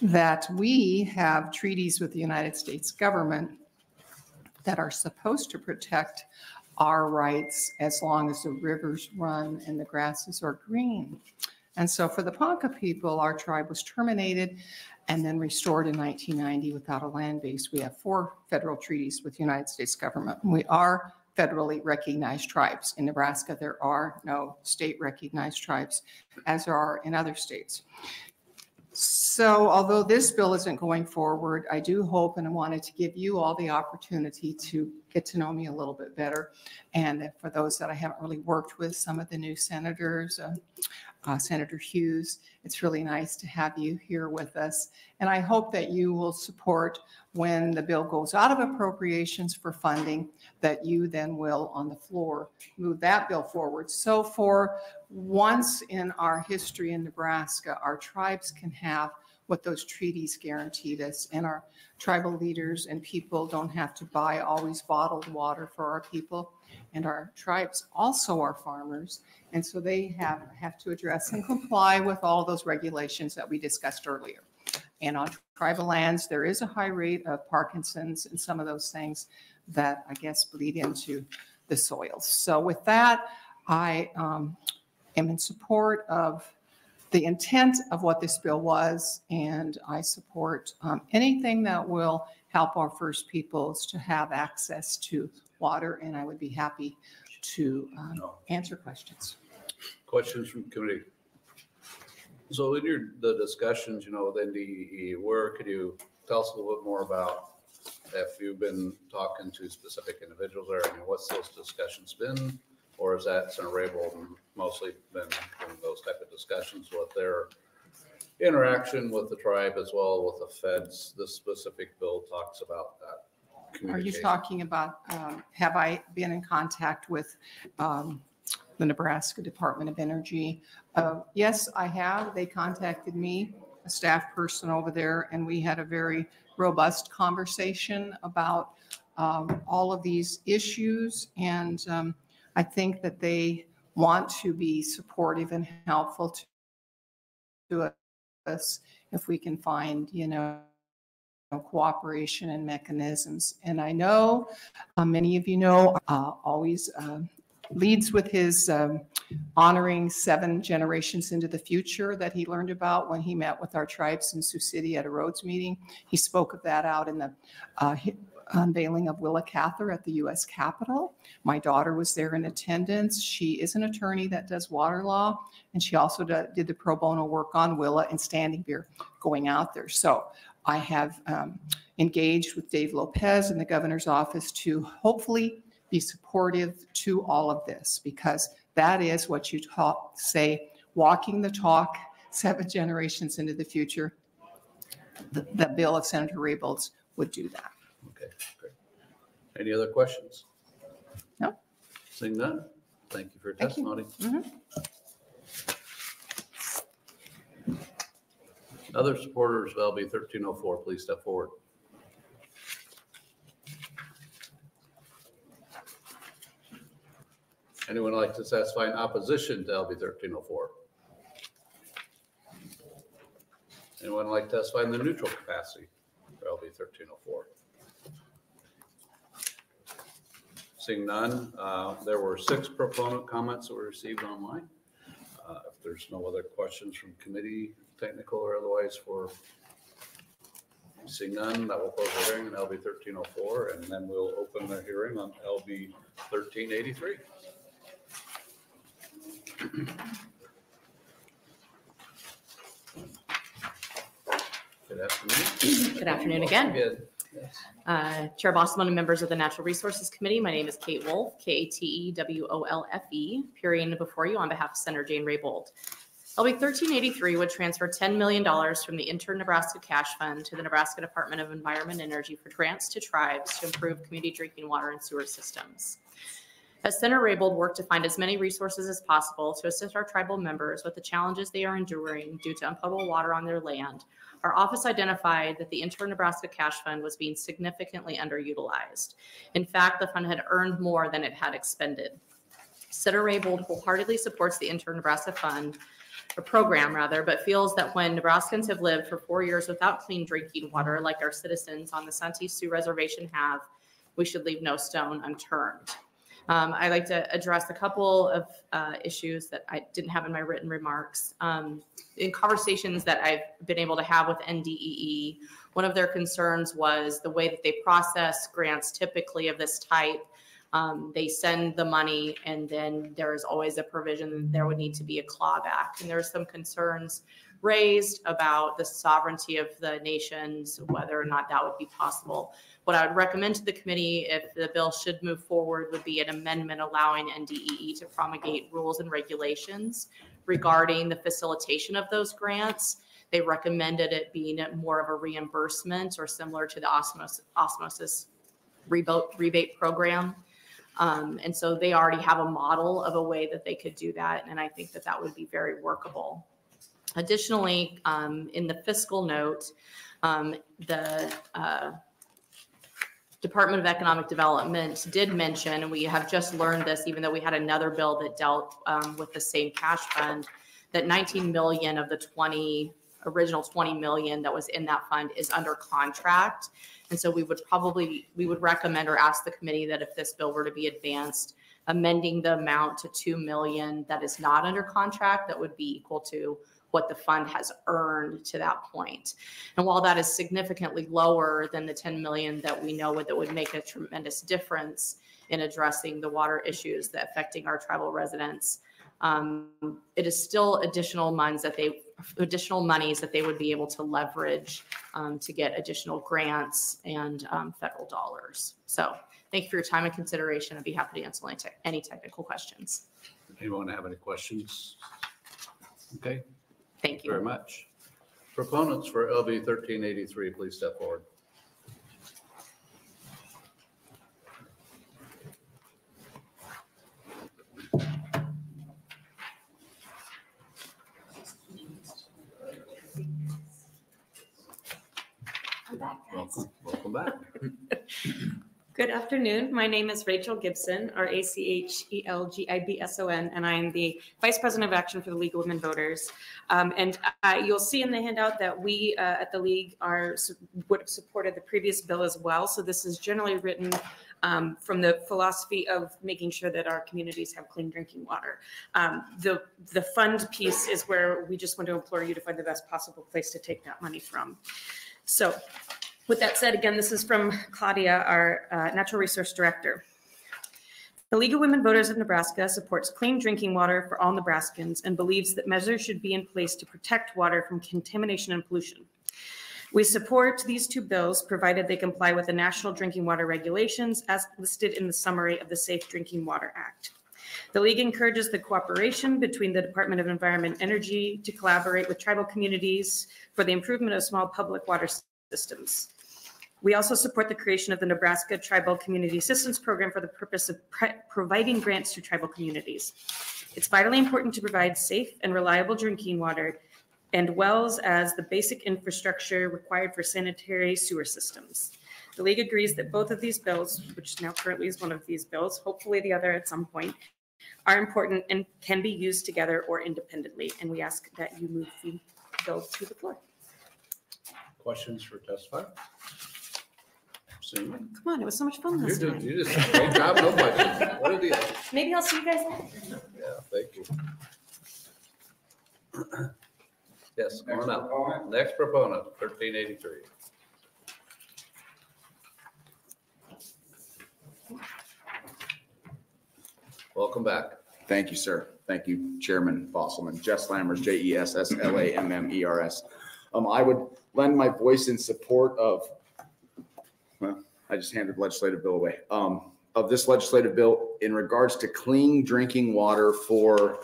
that we have treaties with the United States government that are supposed to protect our rights as long as the rivers run and the grasses are green. And so for the Ponca people, our tribe was terminated and then restored in 1990 without a land base. We have 4 federal treaties with the United States government. We are federally recognized tribes. In Nebraska, there are no state recognized tribes, as there are in other states. So although this bill isn't going forward, I do hope and I wanted to give you all the opportunity to get to know me a little bit better. And for those that I haven't really worked with, some of the new senators, Senator Hughes, it's really nice to have you here with us. And I hope that you will support when the bill goes out of appropriations for funding, that you then will on the floor move that bill forward. So for once in our history in Nebraska, our tribes can have what those treaties guaranteed us, and our tribal leaders and people don't have to buy always bottled water for our people. And our tribes also are farmers, and so they have to address and comply with all of those regulations that we discussed earlier. And on tribal lands, there is a high rate of Parkinson's and some of those things that I guess bleed into the soils. So with that, I am in support of the intent of what this bill was, and I support anything that will help our First Peoples to have access to water, and I would be happy to answer questions.
Questions from committee? So in the discussions, within DEE, where could you tell us a little bit more about if you've been talking to specific individuals there? What's those discussions been? Or is that Senator Raybould mostly been in those type of discussions with their interaction with the tribe as well with the feds? This specific bill talks about that.
Are you talking about, have I been in contact with the Nebraska Department of Energy? Yes, I have. They contacted me, a staff person over there, and we had a very robust conversation about all of these issues. And I think that they want to be supportive and helpful to us if we can find, cooperation and mechanisms. And I know many of you know always leads with his honoring 7 generations into the future that he learned about when he met with our tribes in Sioux City at a Rhodes meeting. He spoke of that out in the unveiling of Willa Cather at the U.S. Capitol. My daughter was there in attendance. She is an attorney that does water law, and she also did the pro bono work on Willa and Standing Beer going out there. So I have engaged with Dave Lopez in the governor's office to hopefully be supportive to all of this, because that is what you say, walking the talk 7 generations into the future. The bill of Senator Raybould's would do that.
Okay, great. Any other questions?
No.
Seeing none, thank you for your testimony. Other supporters of LB 1304, please step forward. Anyone like to testify in opposition to LB 1304? Anyone like to testify in the neutral capacity for LB 1304? Seeing none, there were 6 proponent comments that were received online. If there's no other questions from committee, technical or otherwise, for seeing none, that will close the hearing on LB 1304, and then we'll open the hearing on LB 1383. Good afternoon.
Good afternoon again.
Good.
Chair Bosselman and members of the Natural Resources Committee, my name is Kate Wolf, Katewolfe, appearing before you on behalf of Senator Jane Raybould. LB 1383 would transfer $10 million from the Intern Nebraska Cash Fund to the Nebraska Department of Environment and Energy for grants to tribes to improve community drinking water and sewer systems. As Senator Raybould worked to find as many resources as possible to assist our tribal members with the challenges they are enduring due to unpotable water on their land, our office identified that the Intern Nebraska Cash Fund was being significantly underutilized. In fact, the fund had earned more than it had expended. Senator Raybould wholeheartedly supports the Intern Nebraska Fund, a program rather, but feels that when Nebraskans have lived for 4 years without clean drinking water, like our citizens on the Santee Sioux Reservation have, we should leave no stone unturned. I'd like to address a couple of issues that I didn't have in my written remarks. In conversations that I've been able to have with NDEE, one of their concerns was the way that they process grants typically of this type. They send the money and then there is always a provision that there would need to be a clawback. And there are some concerns raised about the sovereignty of the nations, whether or not that would be possible. What I would recommend to the committee, if the bill should move forward, would be an amendment allowing NDEE to promulgate rules and regulations regarding the facilitation of those grants. They recommended it being more of a reimbursement or similar to the osmosis rebate program. And so they already have a model of a way that they could do that. And I think that that would be very workable. Additionally, in the fiscal note, the Department of Economic Development did mention, and we have just learned this, even though we had another bill that dealt with the same cash fund, that 19 million of the original 20 million that was in that fund is under contract. And so we would recommend or ask the committee that if this bill were to be advanced, amending the amount to 2 million that is not under contract, that would be equal to what the fund has earned to that point. And while that is significantly lower than the 10 million that we know that would make a tremendous difference in addressing the water issues that affecting our tribal residents, it is still additional monies that they would be able to leverage to get additional grants and federal dollars. So thank you for your time and consideration. I'd be happy to answer any technical questions.
Anyone have any questions? Okay.
Thank you
very much. Proponents for LB 1383, please step forward. Welcome back.
Good afternoon. My name is Rachel Gibson, or ACHELGIBSON, and I am the Vice President of Action for the League of Women Voters. You'll see in the handout that we at the League would have supported the previous bill as well. So this is generally written from the philosophy of making sure that our communities have clean drinking water. The fund piece is where we just want to implore you to find the best possible place to take that money from. So with that said, again, this is from Claudia, our Natural Resource Director. The League of Women Voters of Nebraska supports clean drinking water for all Nebraskans and believes that measures should be in place to protect water from contamination and pollution. We support these two bills, provided they comply with the national drinking water regulations as listed in the summary of the Safe Drinking Water Act. The League encourages the cooperation between the Department of Environment and Energy to collaborate with tribal communities for the improvement of small public water systems. We also support the creation of the Nebraska Tribal Community Assistance Program for the purpose of providing grants to tribal communities. It's vitally important to provide safe and reliable drinking water and wells as the basic infrastructure required for sanitary sewer systems. The League agrees that both of these bills, which now currently is one of these bills, hopefully the other at some point, are important and can be used together or independently. And we ask that you move the bill to the floor.
Questions for testifier?
Come on, it was so much fun last time.
You did a great job. No questions. What a deal.
Maybe I'll see you guys later.
Yeah, thank you. Yes, come on up. Next proponent, 1383. Welcome back.
Thank you, sir. Thank you, Chairman Bosselman. Jess Lammers, JESSLAMMERS. I would lend my voice in support of, well, I just handed the legislative bill away, of this legislative bill in regards to clean drinking water for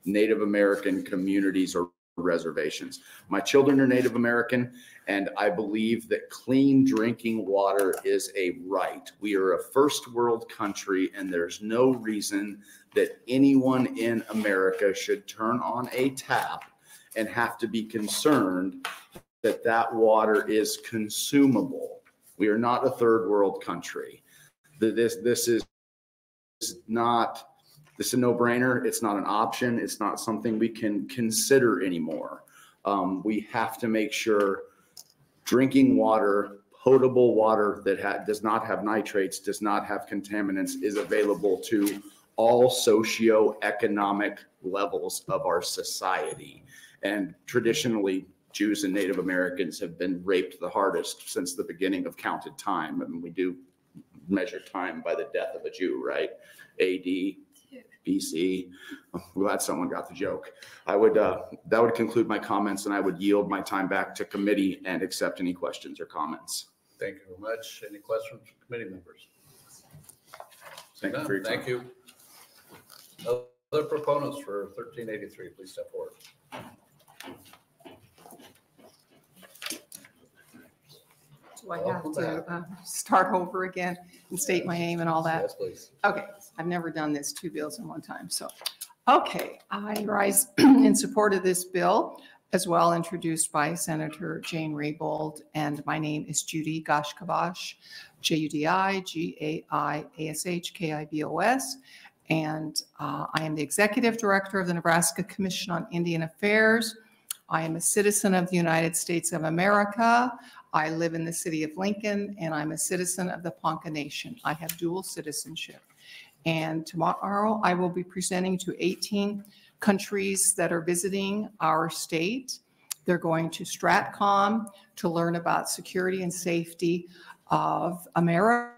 Native American communities or reservations. My children are Native American, and I believe that clean drinking water is a right. We are a first world country, and there's no reason that anyone in America should turn on a tap and have to be concerned that that water is consumable. We are not a third world country. This is not, this is a no-brainer. It's not an option. It's not something we can consider anymore. We have to make sure drinking water, potable water that does not have nitrates, does not have contaminants, is available to all socioeconomic levels of our society. And traditionally, Jews and Native Americans have been raped the hardest since the beginning of counted time. I mean, we do measure time by the death of a Jew, right? AD, BC. I'm glad someone got the joke. I would, that would conclude my comments, and I would yield my time back to committee and accept any questions or comments.
Thank you very much. Any questions from committee members?
Thank you for your time.
Thank you. Other proponents for 1383, please step forward.
Do I have to start over again and state my name and all that?
Yes, please.
Okay, I've never done this, 2 bills in one time. So, okay, I rise in support of this bill, as well introduced by Senator Jane Raybould, and my name is Judy Gashkabos, Judigaishkibos, and I am the Executive Director of the Nebraska Commission on Indian Affairs. I am a citizen of the United States of America. I live in the city of Lincoln, and I'm a citizen of the Ponca Nation. I have dual citizenship. And tomorrow I will be presenting to 18 countries that are visiting our state. They're going to StratCom to learn about security and safety of America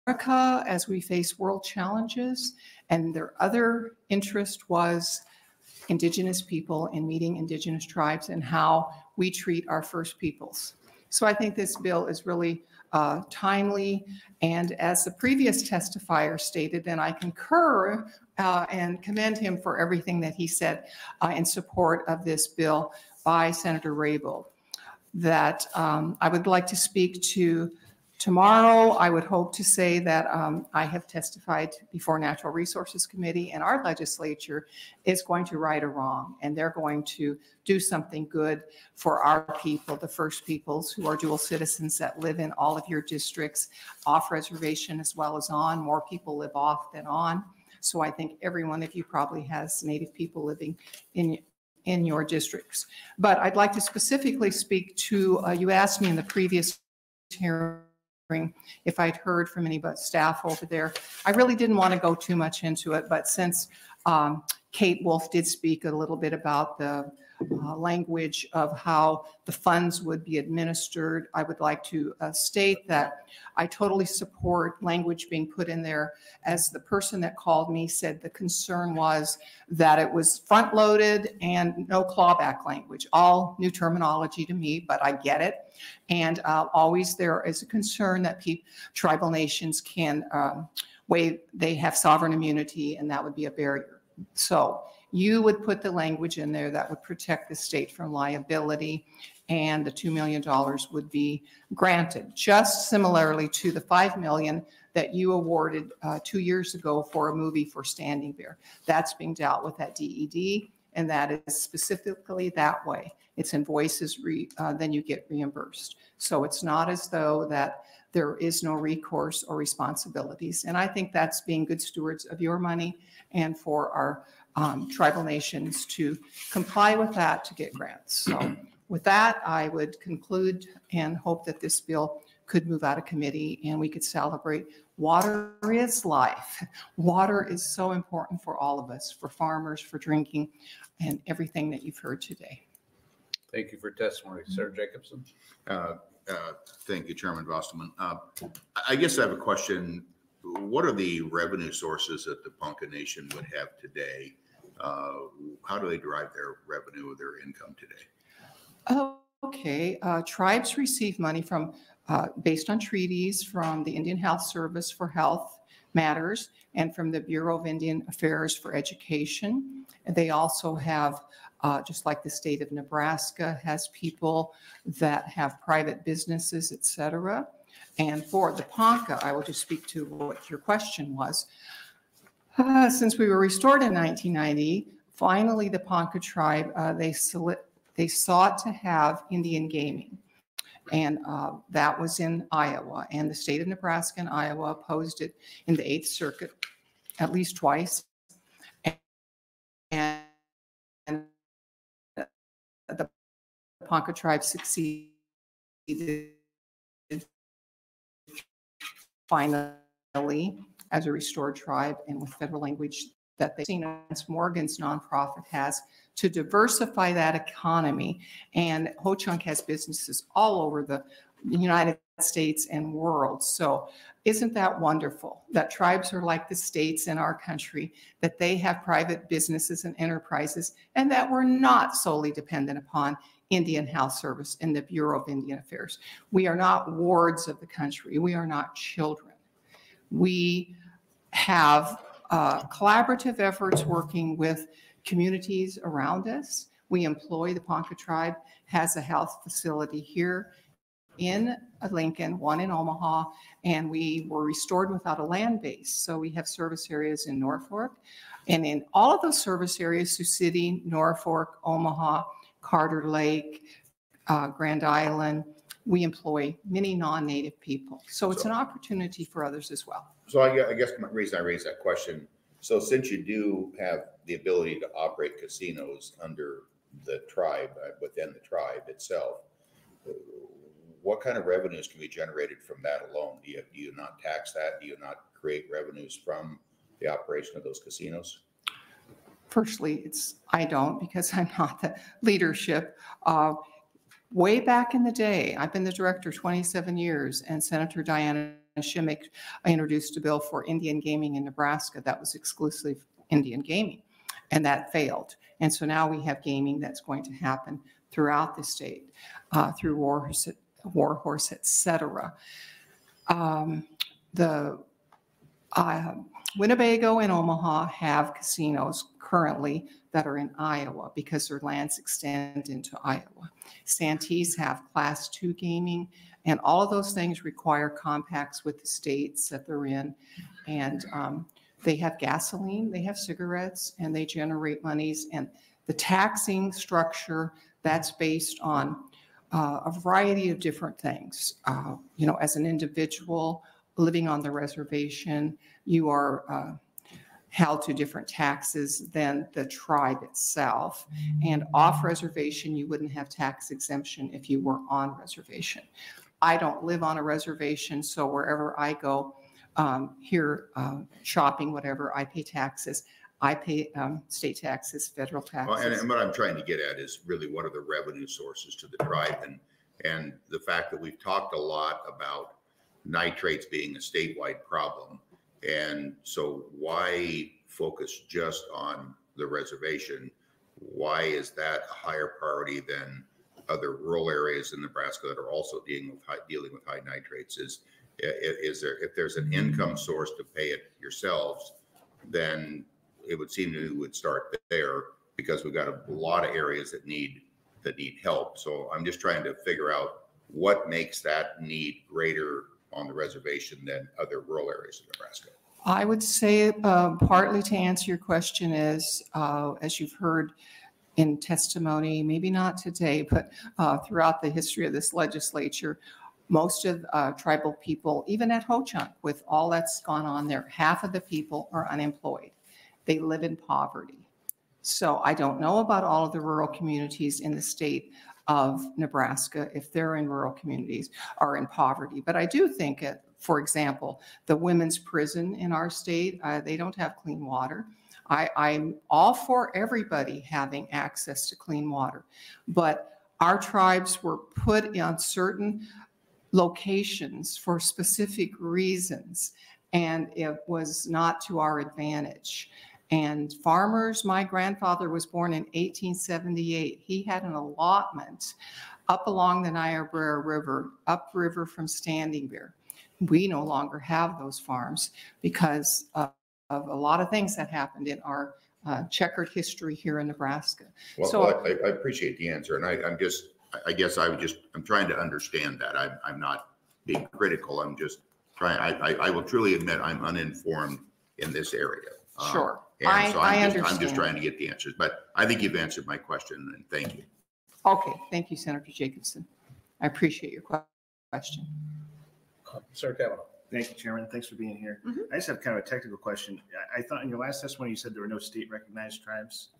as we face world challenges. And their other interest was Indigenous people and meeting Indigenous tribes and how we treat our First Peoples. So I think this bill is really timely. And as the previous testifier stated, and I concur and commend him for everything that he said in support of this bill by Senator Raybould, that I would like to speak to tomorrow. I would hope to say that I have testified before Natural Resources Committee, and our legislature is going to right a wrong, and they're going to do something good for our people, the First Peoples, who are dual citizens that live in all of your districts, off reservation as well as on. More people live off than on. So I think every one of you probably has Native people living in your districts. But I'd like to specifically speak to, you asked me in the previous hearing if I'd heard from any but staff over there. I really didn't want to go too much into it, but since Kate Wolf did speak a little bit about the language of how the funds would be administered, I would like to state that I totally support language being put in there. As the person that called me said, the concern was that it was front-loaded and no clawback language. All new terminology to me, but I get it. And always there is a concern that tribal nations can they have sovereign immunity, and that would be a barrier. So you would put the language in there that would protect the state from liability, and the $2 million would be granted, just similarly to the $5 million that you awarded 2 years ago for a movie for Standing Bear. That's being dealt with at DED, and that is specifically that way. It's invoices, then you get reimbursed. So it's not as though that there is no recourse or responsibilities. And I think that's being good stewards of your money, and for our tribal nations to comply with that to get grants. So with that, I would conclude and hope that this bill could move out of committee and we could celebrate water is life. Water is so important for all of us, for farmers, for drinking, and everything that you've heard today.
Thank you for testimony. Sarah Jacobson.
Thank you, Chairman Bostelman. I guess I have a question. What are the revenue sources that the Ponca Nation would have today? How do they derive their revenue or their income today?
okay, tribes receive money from, based on treaties from the Indian Health Service for health matters and from the Bureau of Indian Affairs for education. They also have, just like the state of Nebraska has people that have private businesses, et cetera. And for the Ponca, I will just speak to what your question was. Since we were restored in 1990, finally the Ponca tribe, they sought to have Indian gaming. And that was in Iowa. And the state of Nebraska and Iowa opposed it in the 8th Circuit at least twice. And the Ponca tribe succeeded finally as a restored tribe and with federal language that Morgan's nonprofit has to diversify that economy. And Ho-Chunk has businesses all over the United States and world. So isn't that wonderful that tribes are like the states in our country, that they have private businesses and enterprises, and that we're not solely dependent upon Indian Health Service and the Bureau of Indian Affairs. We are not wards of the country. We are not children. We have collaborative efforts working with communities around us. We employ, the Ponca tribe has a health facility here in Lincoln, one in Omaha, and we were restored without a land base. So we have service areas in Norfolk, and in all of those service areas, Sioux City, Norfolk, Omaha, Carter Lake, Grand Island, we employ many non-native people. So it's an opportunity for others as well.
So I guess the reason I raised that question, so since you do have the ability to operate casinos under the tribe, within the tribe itself, what kind of revenues can be generated from that alone? Do you not tax that? Do you not create revenues from the operation of those casinos?
Firstly, I don't, because I'm not the leadership. Way back in the day, I've been the director 27 years, and Senator Diana Shimmick introduced a bill for Indian gaming in Nebraska that was exclusive Indian gaming, and that failed. And so now we have gaming that's going to happen throughout the state, through Warhorse, et cetera. The Winnebago and Omaha have casinos currently that are in Iowa because their lands extend into Iowa. Santee's have Class 2 gaming, and all of those things require compacts with the states that they're in. And they have gasoline, they have cigarettes, and they generate monies. And the taxing structure, that's based on a variety of different things. You know, as an individual living on the reservation, you are held to different taxes than the tribe itself. And off reservation, you wouldn't have tax exemption if you were on reservation. I don't live on a reservation, so wherever I go, here shopping, whatever, I pay taxes. I pay state taxes, federal taxes.
Well, and what I'm trying to get at is really what are the revenue sources to the tribe, and the fact that we've talked a lot about nitrates being a statewide problem. And so why focus just on the reservation? Why is that a higher priority than other rural areas in Nebraska that are also dealing with high nitrates? Is there, if there's an income source to pay it yourselves, then it would seem to would start there, because we've got a lot of areas that need help. So I'm just trying to figure out what makes that need greater on the reservation than other rural areas of Nebraska.
I would say partly to answer your question is, as you've heard in testimony, maybe not today, but throughout the history of this legislature, most of tribal people, even at Ho-Chunk, with all that's gone on there, half of the people are unemployed. They live in poverty. So I don't know about all of the rural communities in the state of Nebraska, if they're in rural communities, are in poverty. But I do think, for example, the women's prison in our state, they don't have clean water. I'm all for everybody having access to clean water, but our tribes were put on certain locations for specific reasons, and it was not to our advantage. And farmers, my grandfather was born in 1878. He had an allotment up along the Niobrara River, upriver from Standing Bear. We no longer have those farms because of a lot of things that happened in our checkered history here in Nebraska.
Well,
So
I appreciate the answer, and I'm trying to understand that. I'm not being critical. I'm just trying. I will truly admit I'm uninformed in this area.
Sure,
And so
I
I'm just
understand.
trying to get the answers, but I think you've answered my question, and thank you.
Okay, thank you, Senator Jacobson. I appreciate your question.
Sir Cavanaugh.
Thank you, Chairman. Thanks for being here.
Mhm.
I just have kind of a technical question. I thought in your last testimony, you said there were no state recognized tribes.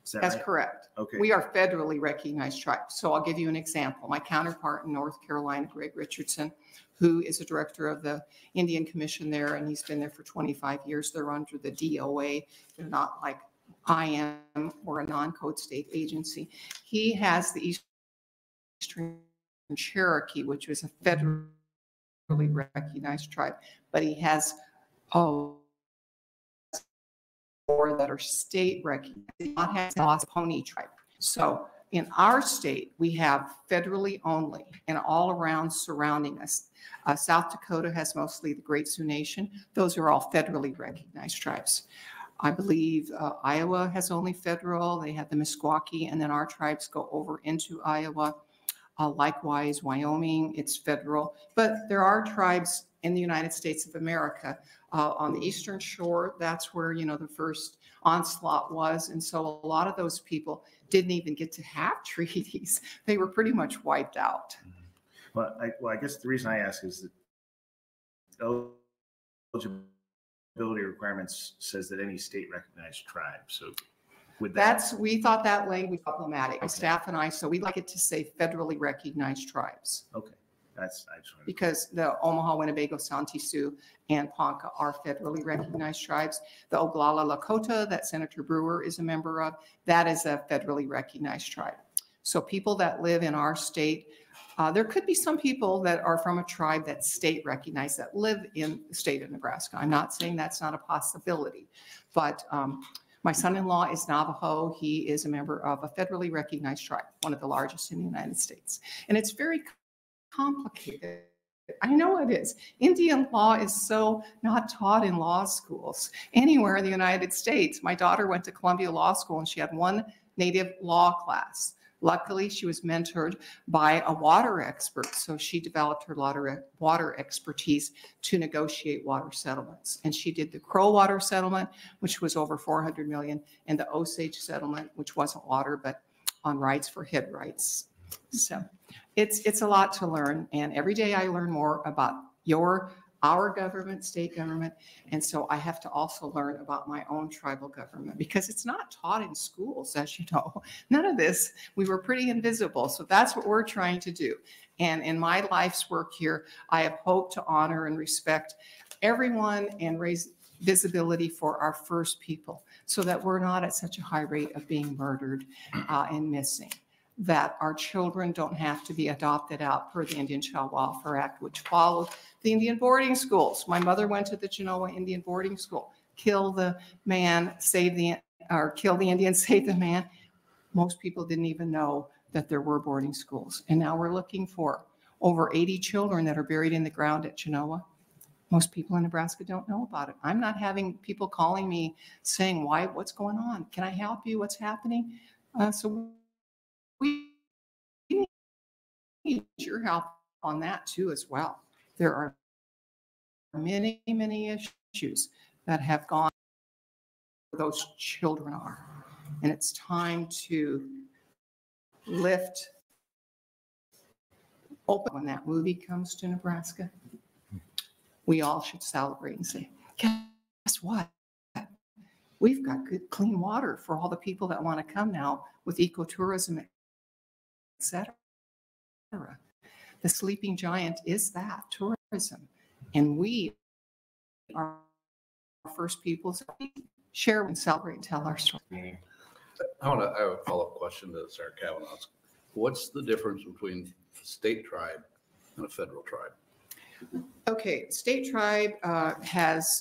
Is that
That's
right?
correct.
Okay.
We are federally recognized tribes. So I'll give you an example. My counterpart in North Carolina, Greg Richardson, who is a director of the Indian Commission there, and he's been there for 25 years. They're under the DOA. They're not like I am or a non-code state agency. He has the Eastern Cherokee, which is a federally recognized tribe, but he has four that are state recognized. Not has the Lost Pony tribe. So in our state, we have federally only, and all around surrounding us. South Dakota has mostly the Great Sioux Nation. Those are all federally recognized tribes. I believe Iowa has only federal. They have the Meskwaki, and then our tribes go over into Iowa. Likewise, Wyoming, it's federal. But there are tribes in the United States of America on the Eastern Shore. That's where, the first onslaught was. And so a lot of those people didn't even get to have treaties. They were pretty much wiped out.
Well, I guess the reason I ask is that eligibility requirements says that any state recognized tribe. So with that,
We thought that language was problematic,
Okay.
staff and I, so we'd like it to say federally recognized tribes.
okay, I just wanted
Because the Omaha, Winnebago, Santee Sioux, and Ponca are federally recognized tribes. The Oglala Lakota that Senator Brewer is a member of, that is a federally recognized tribe. So people that live in our state, there could be some people that are from a tribe that's state recognized that live in the state of Nebraska. I'm not saying that's not a possibility, but my son-in-law is Navajo. He is a member of a federally recognized tribe, one of the largest in the United States. And it's very complicated. I know it is. Indian law is so not taught in law schools anywhere in the United States. My daughter went to Columbia Law School and she had one native law class. Luckily, she was mentored by a water expert, so she developed her water expertise to negotiate water settlements. And she did the Crow water settlement, which was over $400 million, and the Osage settlement, which wasn't water, but on rights for head rights. So it's a lot to learn, and every day I learn more about our government, state government, and so I have to also learn about my own tribal government because it's not taught in schools, as you know. None of this, we were pretty invisible, so that's what we're trying to do. And in my life's work here, I have hoped to honor and respect everyone and raise visibility for our first people so that we're not at such a high rate of being murdered and missing, that our children don't have to be adopted out per the Indian Child Welfare Act, which followed the Indian boarding schools. My mother went to the Genoa Indian boarding school. Kill the man, kill the Indian, save the man. Most people didn't even know that there were boarding schools. And now we're looking for over 80 children that are buried in the ground at Genoa. Most people in Nebraska don't know about it. I'm not having people calling me saying, what's going on? Can I help you? What's happening? So we need your help on that too as well. There are many, many issues that have gone where those children are. And it's time to lift open when that movie comes to Nebraska. We all should celebrate and say, guess what? We've got good, clean water for all the people that want to come now with ecotourism, etc. The sleeping giant is that tourism, and we are first people to share and celebrate and tell our story.
I have a follow-up question to Sarah Cavanaugh's. What's the difference between a state tribe and a federal tribe?
Okay, state tribe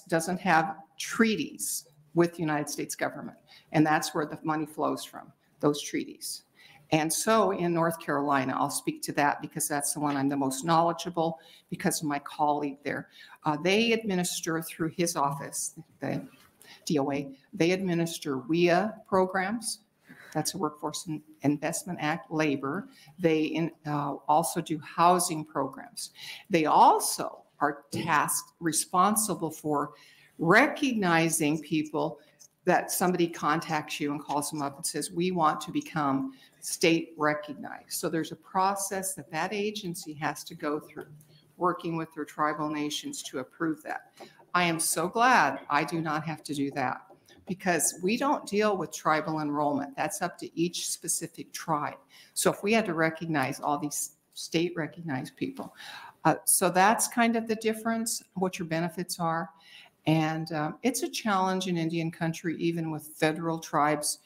doesn't have treaties with the United States government, and that's where the money flows from, those treaties. And so in North Carolina, I'll speak to that because that's the one I'm the most knowledgeable because of my colleague there. They administer through his office, the DOA, they administer WIA programs. That's a Workforce Investment Act, labor. They also do housing programs. They also are tasked, responsible for recognizing people that somebody contacts you and calls them up and says, we want to become state recognized. So there's a process that that agency has to go through, working with their tribal nations to approve that. I am so glad I do not have to do that because we don't deal with tribal enrollment. That's up to each specific tribe. So if we had to recognize all these state recognized people, so that's kind of the difference, what your benefits are. And it's a challenge in Indian country, even with federal tribes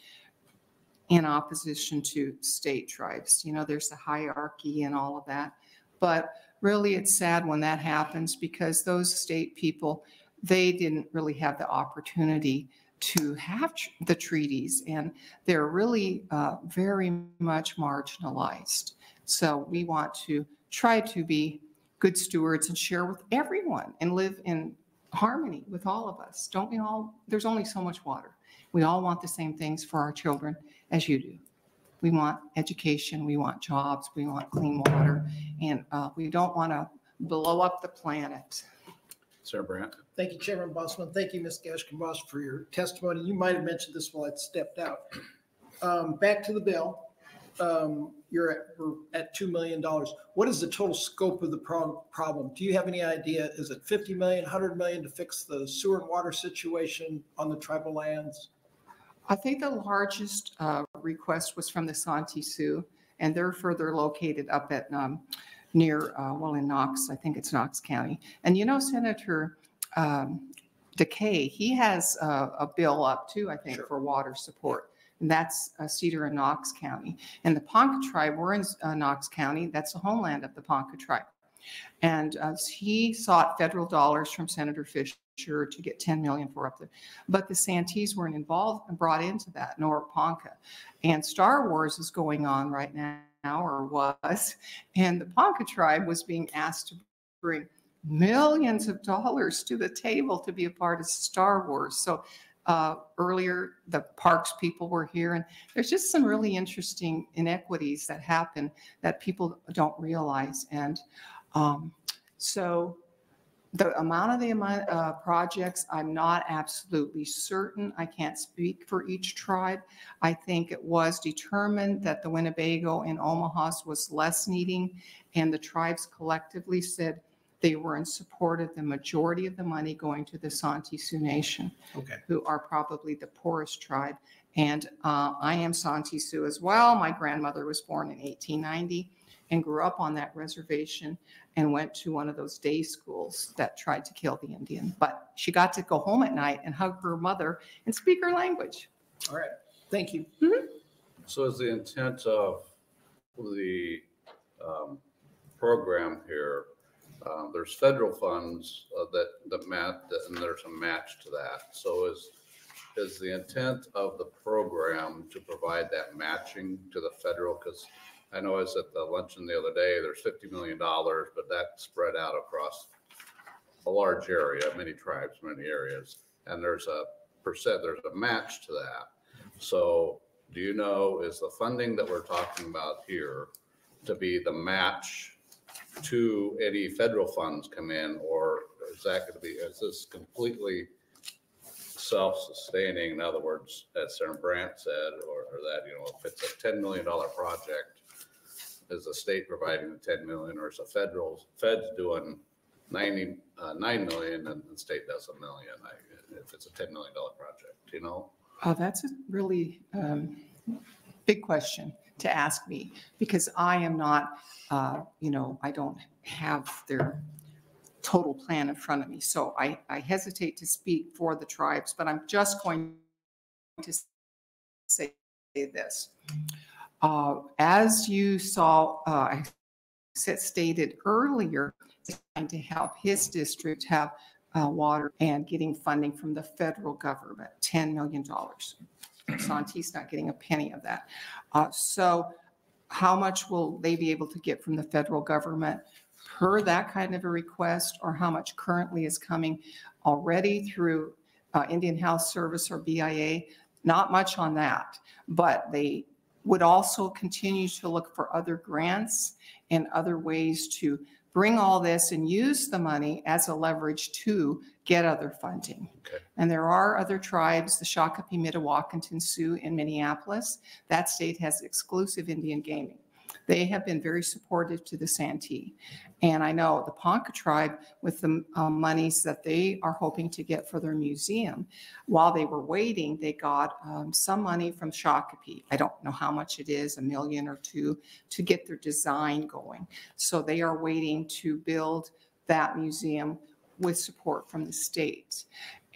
in opposition to state tribes. You know, there's a hierarchy and all of that. But really, it's sad when that happens because those state people, they didn't really have the opportunity to have the treaties, and they're really very much marginalized. So we want to try to be good stewards and share with everyone and live in harmony with all of us. Don't we all? There's only so much water. We all want the same things for our children as you do. We want education, we want jobs, we want clean water, and we don't want to blow up the planet.
Sarah Brandt.
Thank you, Chairman Bossman. Thank you, Ms. Gashkenboss, for your testimony. You might have mentioned this while I stepped out. Back to the bill. We're at $2 million. What is the total scope of the problem? Do you have any idea? Is it 50 million, 100 million to fix the sewer and water situation on the tribal lands?
I think the largest request was from the Santee Sioux, and they're further located up at near, well, in Knox, I think it's Knox County. And you know, Senator DeKay, he has a bill up too, I think, sure, for water support. And that's Cedar and Knox County. And the Ponca tribe, we're in Knox County. That's the homeland of the Ponca tribe. And he sought federal dollars from Senator Fisher to get 10 million for up there. But the Santees weren't involved and brought into that, nor Ponca. And Star Wars is going on right now, or was. And the Ponca tribe was being asked to bring millions of dollars to the table to be a part of Star Wars. So earlier, the parks people were here, and there's just some really interesting inequities that happen that people don't realize. And so the amount of projects, I'm not absolutely certain. I can't speak for each tribe. I think it was determined that the Winnebago and Omaha's was less needing, and the tribes collectively said they were in support of the majority of the money going to the Santee Sioux Nation, okay, who are probably the poorest tribe. And I am Santee Sioux as well. My grandmother was born in 1890 and grew up on that reservation and went to one of those day schools that tried to kill the Indian. But she got to go home at night and hug her mother and speak her language.
All right. Thank you.
Mm-hmm.
So is the intent of the program here, there's federal funds that match, and there's a match to that. So is the intent of the program to provide that matching to the federal? Because I know I was at the luncheon the other day, there's $50 million, but that's spread out across a large area, many tribes, many areas. And there's a match to that. So do you know, is the funding that we're talking about here to be the match to any federal funds come in, or is that going to be, is this completely self-sustaining? In other words, as Sarah Brandt said, or that, you know, if it's a $10 million project, is the state providing the 10 million, or is the feds doing 99 million and the state does $1 million? If it's a $10 million project, you know?
Oh, that's a really big question to ask me, because I am not, you know, I don't have their total plan in front of me. So I hesitate to speak for the tribes, but I'm just going to say this. As you saw, I stated earlier, trying to help his district have water and getting funding from the federal government, $10 million. Santee's not getting a penny of that. So how much will they be able to get from the federal government per that kind of a request, or how much currently is coming already through Indian Health Service or BIA? Not much on that, but they would also continue to look for other grants and other ways to bring all this and use the money as a leverage to get other funding.
Okay.
And there are other tribes, the Shakopee, Mdewakanton, Sioux in Minneapolis. That state has exclusive Indian gaming. They have been very supportive to the Santee. And I know the Ponca tribe, with the monies that they are hoping to get for their museum, while they were waiting, they got some money from Shakopee. I don't know how much it is, $1 million or $2 million, to get their design going. So they are waiting to build that museum with support from the state.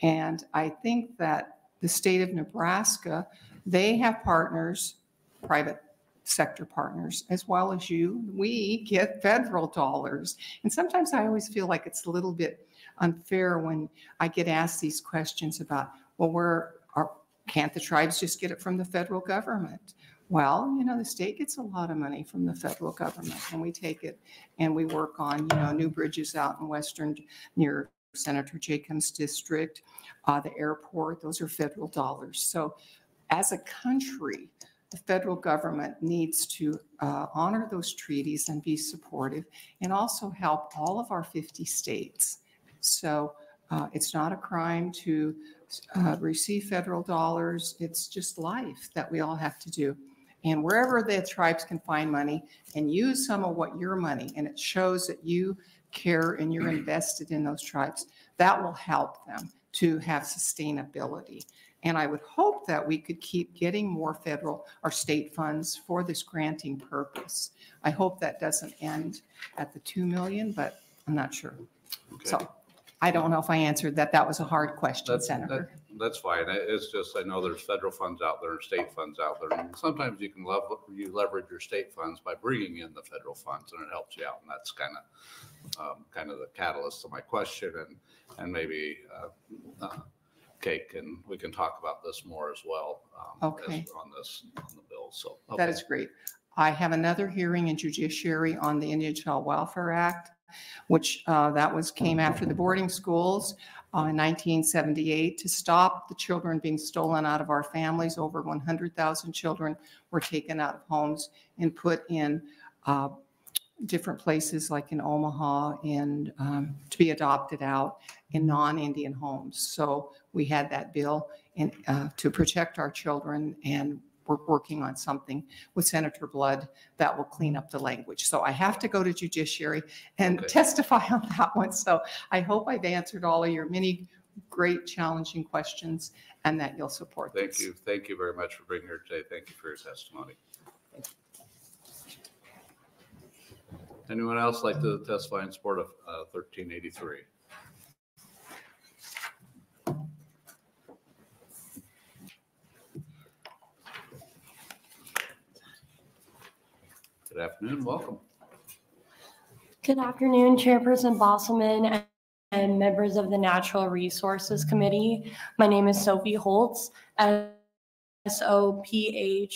And I think that the state of Nebraska, they have partners, private sector partners, as well as you. We get federal dollars. And sometimes I always feel like it's a little bit unfair when I get asked these questions about, well, can't the tribes just get it from the federal government? Well, you know, the state gets a lot of money from the federal government, and we take it and we work on, you know, new bridges out in western near Senator Jacobs' district, the airport, those are federal dollars. So as a country, the federal government needs to honor those treaties and be supportive, and also help all of our 50 states. So it's not a crime to receive federal dollars. It's just life that we all have to do. And wherever the tribes can find money and use some of what your money, and it shows that you care and you're invested in those tribes, that will help them to have sustainability. And I would hope that we could keep getting more federal or state funds for this granting purpose. I hope that doesn't end at the 2 million, but I'm not sure.
Okay.
So I don't know if I answered that. That was a hard question, Senator.
That's fine. It's just, I know there's federal funds out there and state funds out there. And sometimes you can leverage your state funds by bringing in the federal funds, and it helps you out. And that's kind of the catalyst of my question. And maybe Kate, we can talk about this more as well.
Okay.
On the bill. So okay.
That is great. I have another hearing in judiciary on the Indian Child Welfare Act, which came after the boarding schools in 1978 to stop the children being stolen out of our families. Over 100,000 children were taken out of homes and put in different places, like in Omaha, and to be adopted out in non-Indian homes. So we had that bill to protect our children, and we're working on something with Senator Blood that will clean up the language. So I have to go to judiciary and testify on that one. So I hope I've answered all of your many great challenging questions, and that you'll support this.
Thank you. Thank you very much for being here today. Thank you for your testimony. Anyone else like to testify in support of 1383? Good afternoon. Welcome.
Good afternoon, Chairperson Bosselman and members of the Natural Resources Committee. My name is Sophie Holtz, SOPHIEHOLTZ,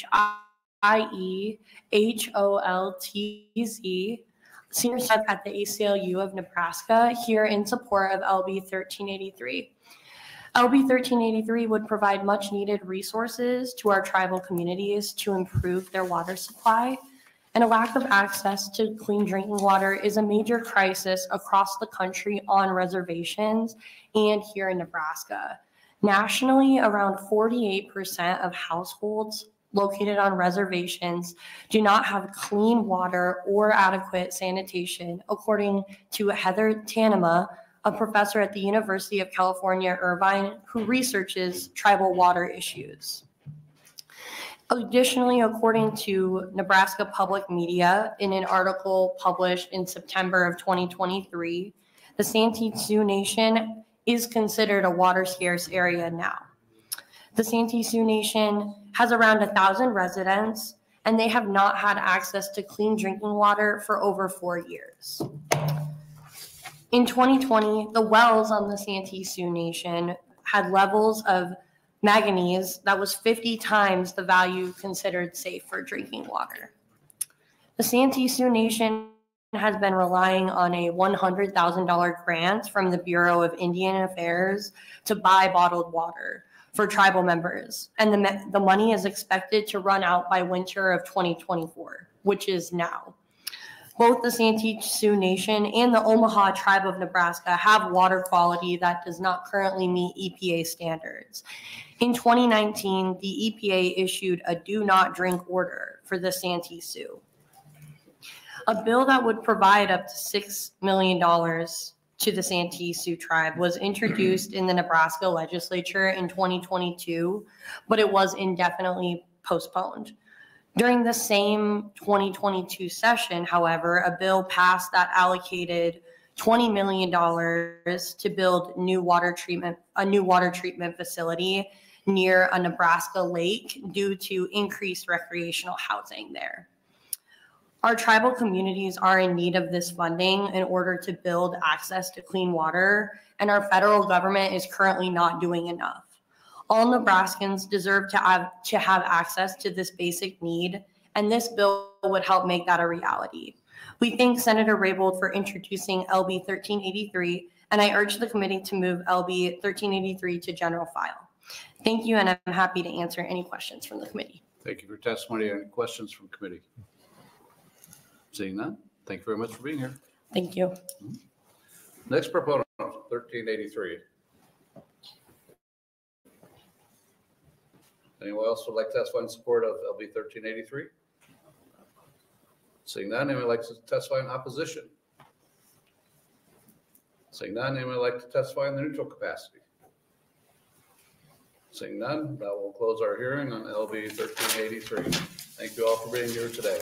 Senior Staff at the ACLU of Nebraska, here in support of LB 1383. LB 1383 would provide much needed resources to our tribal communities to improve their water supply. And a lack of access to clean drinking water is a major crisis across the country on reservations and here in Nebraska. Nationally, around 48% of households located on reservations do not have clean water or adequate sanitation, according to Heather Tanema, a professor at the University of California, Irvine, who researches tribal water issues. Additionally, according to Nebraska Public Media, in an article published in September of 2023, the Santee Sioux Nation is considered a water scarce area now. The Santee Sioux Nation has around 1,000 residents, and they have not had access to clean drinking water for over 4 years. In 2020, the wells on the Santee Sioux Nation had levels of manganese that was 50 times the value considered safe for drinking water. The Santee Sioux Nation has been relying on a $100,000 grant from the Bureau of Indian Affairs to buy bottled water for tribal members. And the money is expected to run out by winter of 2024, which is now. Both the Santee Sioux Nation and the Omaha Tribe of Nebraska have water quality that does not currently meet EPA standards. In 2019, the EPA issued a do not drink order for the Santee Sioux. A bill that would provide up to $6 million to the Santee Sioux tribe was introduced in the Nebraska Legislature in 2022, but it was indefinitely postponed. During the same 2022 session, however, a bill passed that allocated $20 million to build a new water treatment facility near a Nebraska lake due to increased recreational housing there. Our tribal communities are in need of this funding in order to build access to clean water, and our federal government is currently not doing enough. All Nebraskans deserve to have access to this basic need, and this bill would help make that a reality. We thank Senator Raybould for introducing LB 1383, and I urge the committee to move LB 1383 to general file. Thank you, and I'm happy to answer any questions from the committee.
Thank you for testimony. Any questions from committee? Seeing none, thank you very much for being here.
Thank you.
Next proponent, 1383. Anyone else would like to testify in support of LB 1383? Seeing none, anyone would like to testify in opposition? Seeing none, anyone would like to testify in the neutral capacity? Seeing none, that will close our hearing on LB 1383. Thank you all for being here today.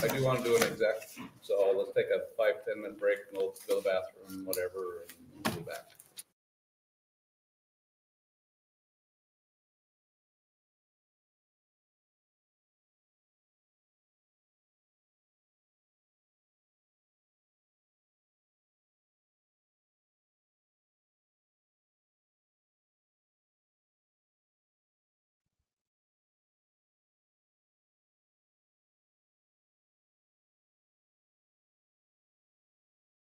I do want to do an exec, so let's take a 5-10 minute break and we'll go to the bathroom, whatever, and we'll be back.